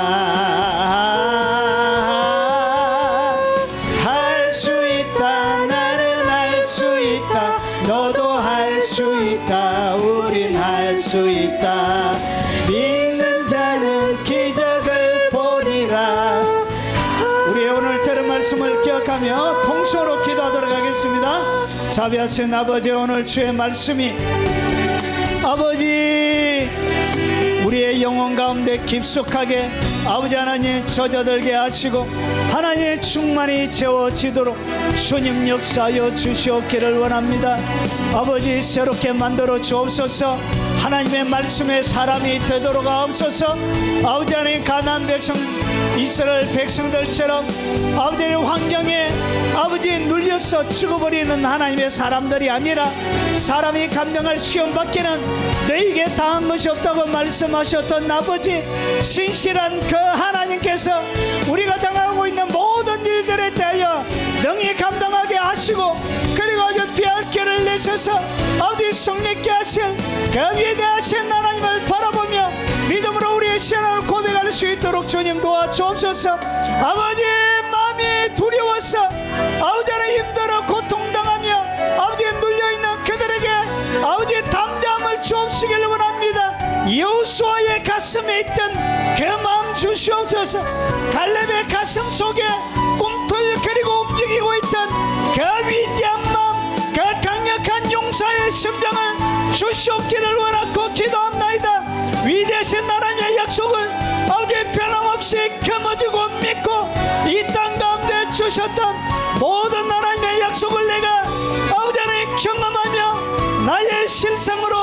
할 수 있다 나는 할 수 있다 너도 할 수 있다 우린 할 수 있다 믿는 자는 기적을 보리라 우리 오늘 들은 말씀을 기억하며 통성으로 기도하도록 하겠습니다. 자비하신 아버지 오늘 주의 말씀이 아버지 우리의 영혼 가운데 깊숙하게 아버지 하나님 젖어들게 하시고 하나님의 충만이 채워지도록 주님 역사하여 주시옵기를 원합니다. 아버지 새롭게 만들어 주옵소서 하나님의 말씀에 사람이 되도록 하옵소서 아버지 하나님 가나안 백성 이스라엘 백성들처럼 아버지의 환경에 아버지 눌려서 죽어버리는 하나님의 사람들이 아니라 사람이 감당할 시험 밖에는 너에게 당한 것이 없다고 말씀하셨던 아버지 신실한 그 하나님께서 우리가 당하고 있는 모든 일들에 대하여 능히 감당하게 하시고 그리고 아주 피할 길을 내셔서 어디 성립케 하신 그 위대하신 하나님을 바라보며 믿음으로 우리의 신앙을 고백할 수 있도록 주님 도와주옵소서. 아버지 마음이 두려워서 아버지는 힘들어 고통당하며 아버지 눌려있는 그들에게 아버지 담대함을 주옵시기를 원합니다. 여호수아의 가슴에 있던 그 마음 주시옵소서. 평강을 주시옵기를 원하고 기도합나이다. 위대하신 하나님의 약속을 아버지 변함없이 겸허지고 믿고 이 땅 가운데 주셨던 모든 하나님의 약속을 내가 아버지 하나님 경험하며 나의 실상으로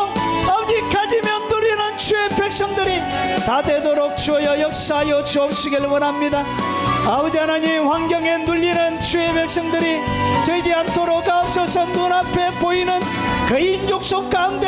아버지 가지며 누리는 주의 백성들이 다 되도록 주여 역사하여 주옵시기를 원합니다. 아버지 하나님, 환경에 눌리는 주의 백성들이 되지 않도록 앞서서 눈앞에 보이는 그 인족 속 가운데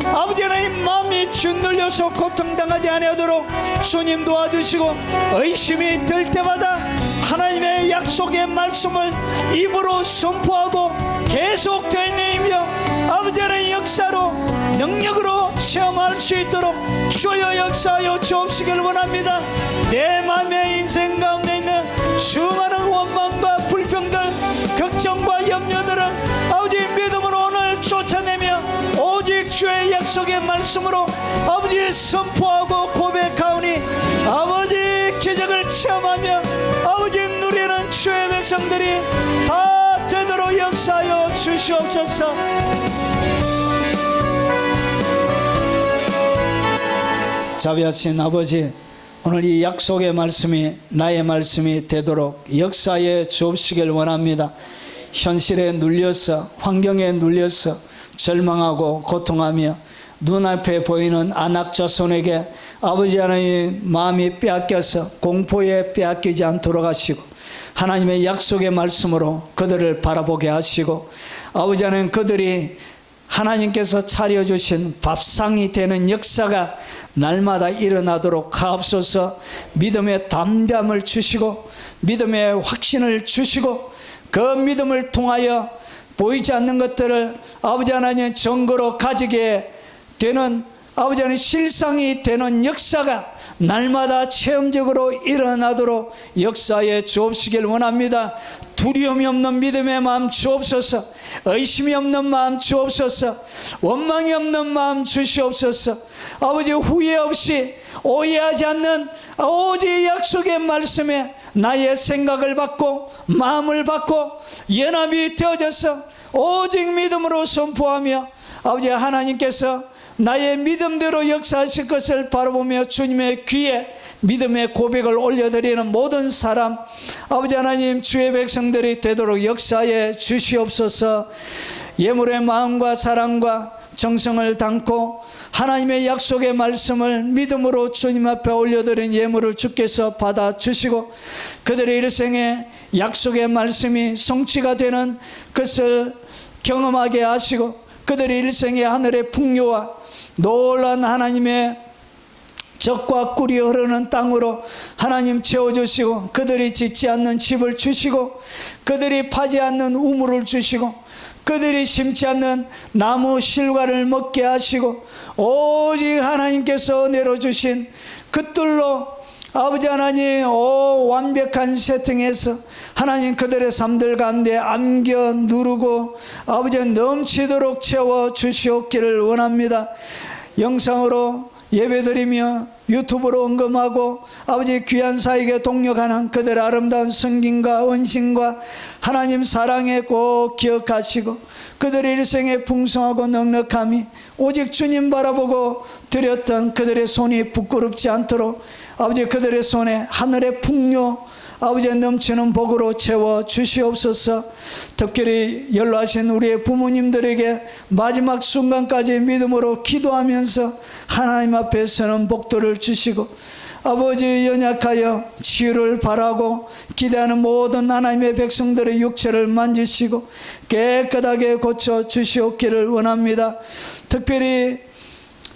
아버지 하나님 마음이 짓눌려서 고통당하지 아니하도록 주님 도와주시고, 의심이 들 때마다 하나님의 약속의 말씀을 입으로 선포하고 계속 되뇌이며 아버지 하나님 역사로 능력으로 체험할 수 있도록 주여 역사하여 주옵시기를 원합니다. 내 마음의 인생 가운데 있는 수많은 원망과 불평들, 걱정과 염려들을 아버지 믿음으로 오늘 쫓아내며 오직 주의 약속의 말씀으로 아버지 선포하고 고백하오니 아버지 기적을 체험하며 아버지 누리는 주의 백성들이 다 되도록 역사하여 주시옵소서. 자비하신 아버지, 오늘 이 약속의 말씀이 나의 말씀이 되도록 역사에 주옵시길 원합니다. 현실에 눌려서, 환경에 눌려서 절망하고 고통하며 눈앞에 보이는 안악자손에게 아버지 하나님 마음이 빼앗겨서 공포에 빼앗기지 않도록 하시고, 하나님의 약속의 말씀으로 그들을 바라보게 하시고, 아버지 하나님 그들이 하나님께서 차려주신 밥상이 되는 역사가 날마다 일어나도록 하옵소서. 믿음의 담담을 주시고 믿음의 확신을 주시고, 그 믿음을 통하여 보이지 않는 것들을 아버지 하나님 증거로 가지게 되는 아버지 하나님 실상이 되는 역사가 날마다 체험적으로 일어나도록 역사에 주옵시길 원합니다. 두려움이 없는 믿음의 마음 주옵소서. 의심이 없는 마음 주옵소서. 원망이 없는 마음 주시옵소서. 아버지, 후회 없이 오해하지 않는 오직 약속의 말씀에 나의 생각을 받고 마음을 받고 연합이 되어져서 오직 믿음으로 선포하며 아버지 하나님께서 나의 믿음대로 역사하실 것을 바라보며 주님의 귀에 믿음의 고백을 올려드리는 모든 사람, 아버지 하나님 주의 백성들이 되도록 역사에 주시옵소서. 예물의 마음과 사랑과 정성을 담고 하나님의 약속의 말씀을 믿음으로 주님 앞에 올려드린 예물을 주께서 받아주시고, 그들의 일생에 약속의 말씀이 성취가 되는 것을 경험하게 하시고, 그들의 일생에 하늘의 풍요와 놀란 하나님의 젖과 꿀이 흐르는 땅으로 하나님 채워주시고, 그들이 짓지 않는 집을 주시고, 그들이 파지 않는 우물을 주시고, 그들이 심지 않는 나무 실과를 먹게 하시고, 오직 하나님께서 내려주신 그 뜰로 아버지 하나님 완벽한 세팅에서 하나님 그들의 삶들 가운데 안겨 누르고 아버지 넘치도록 채워주시옵기를 원합니다. 영상으로 예배드리며 유튜브로 언급하고 아버지 귀한 사역에 동력하는 그들의 아름다운 성김과 헌신과 하나님 사랑에 꼭 기억하시고, 그들의 일생에 풍성하고 넉넉함이 오직 주님 바라보고 드렸던 그들의 손이 부끄럽지 않도록 아버지 그들의 손에 하늘의 풍요 아버지 넘치는 복으로 채워 주시옵소서. 특별히 연로하신 우리의 부모님들에게 마지막 순간까지 믿음으로 기도하면서 하나님 앞에 서는 복들을 주시고, 아버지 연약하여 치유를 바라고 기대하는 모든 하나님의 백성들의 육체를 만지시고 깨끗하게 고쳐 주시옵기를 원합니다. 특별히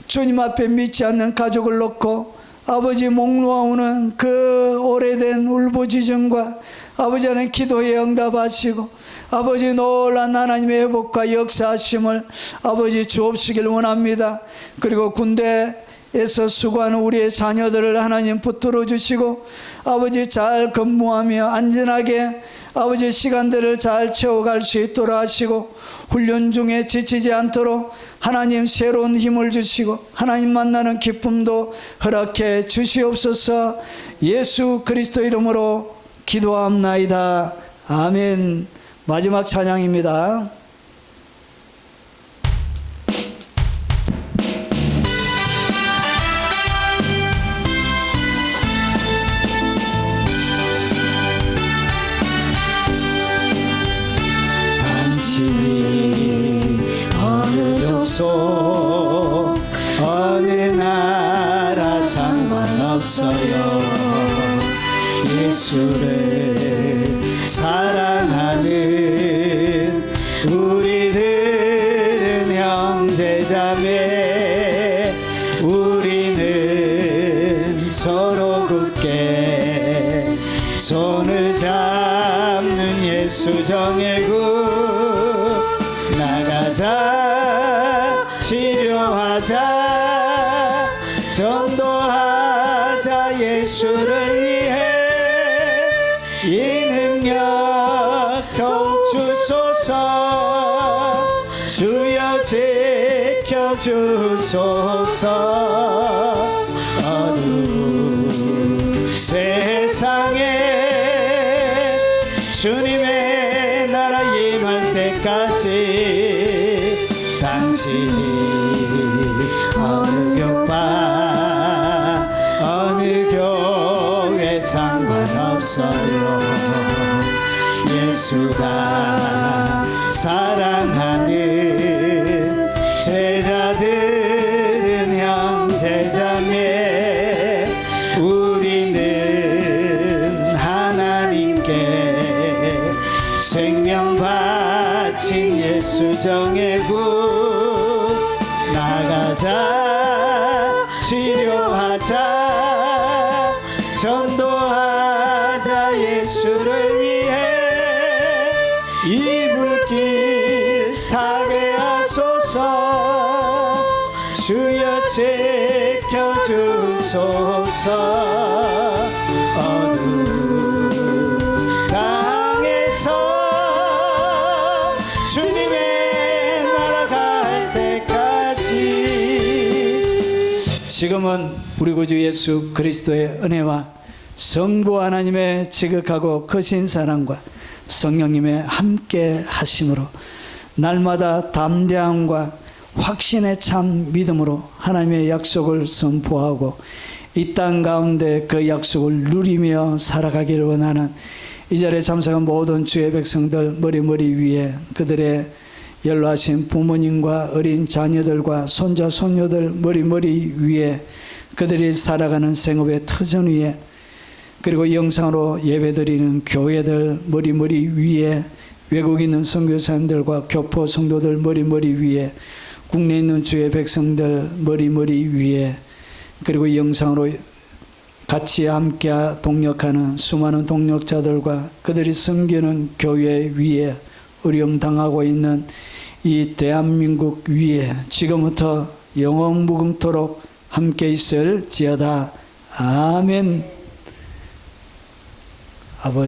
주님 앞에 믿지 않는 가족을 놓고 아버지 목 놓아오는 그 오래된 울부짖음과 아버지 하나님 기도에 응답하시고 아버지 놀란 하나님의 회복과 역사하심을 아버지 주옵시길 원합니다. 그리고 군대에서 수고하는 우리의 자녀들을 하나님 붙들어 주시고 아버지 잘 근무하며 안전하게 아버지 시간들을 잘 채워갈 수 있도록 하시고, 훈련 중에 지치지 않도록 하나님 새로운 힘을 주시고 하나님 만나는 기쁨도 허락해 주시옵소서. 예수 그리스도 이름으로 기도합나이다. 아멘. 마지막 찬양입니다. 주소서. 어느 나라 상관없어요. 예수를 사랑하는 우리들은 형제자매, 우리는 서로 굳게 손을 잡는 예수 정예군. 나가자, 치료하자, 전도하자. 예수를 위해 이 능력 더욱 주소서. 주여 지켜주소서. 어두운 세상에 주님의 나라 임할 때까지 당신이 어느 교파 어느 교회 상관없어요. 예수가 사랑하는 제자들은 형제자매, 우리는 하나님께 생명 바친 예수 정예군. 나가자, 치료하자, 전도하자. 예수를 위해 이 불길 타게 하소서. 주여 지켜주소서. 어두운 땅에서 주님의 나라 갈 때까지. 지금은 우리 구주 예수 그리스도의 은혜와 성부 하나님의 지극하고 크신 사랑과 성령님의 함께 하심으로 날마다 담대함과 확신의 참 믿음으로 하나님의 약속을 선포하고 이 땅 가운데 그 약속을 누리며 살아가기를 원하는 이 자리에 참석한 모든 주의 백성들 머리 위에 그들의 연로하신 부모님과 어린 자녀들과 손자 손녀들 머리 위에 그들이 살아가는 생업의 터전 위에, 그리고 영상으로 예배드리는 교회들 머리 위에, 외국에 있는 선교사님들과 교포 성도들 머리 위에, 국내에 있는 주의 백성들 머리 위에, 그리고 영상으로 같이 함께 동력하는 수많은 동력자들과 그들이 섬기는 교회 위에, 어려움 당하고 있는 이 대한민국 위에 지금부터 영원무궁토록 함께 있을지어다. 아멘. 아버지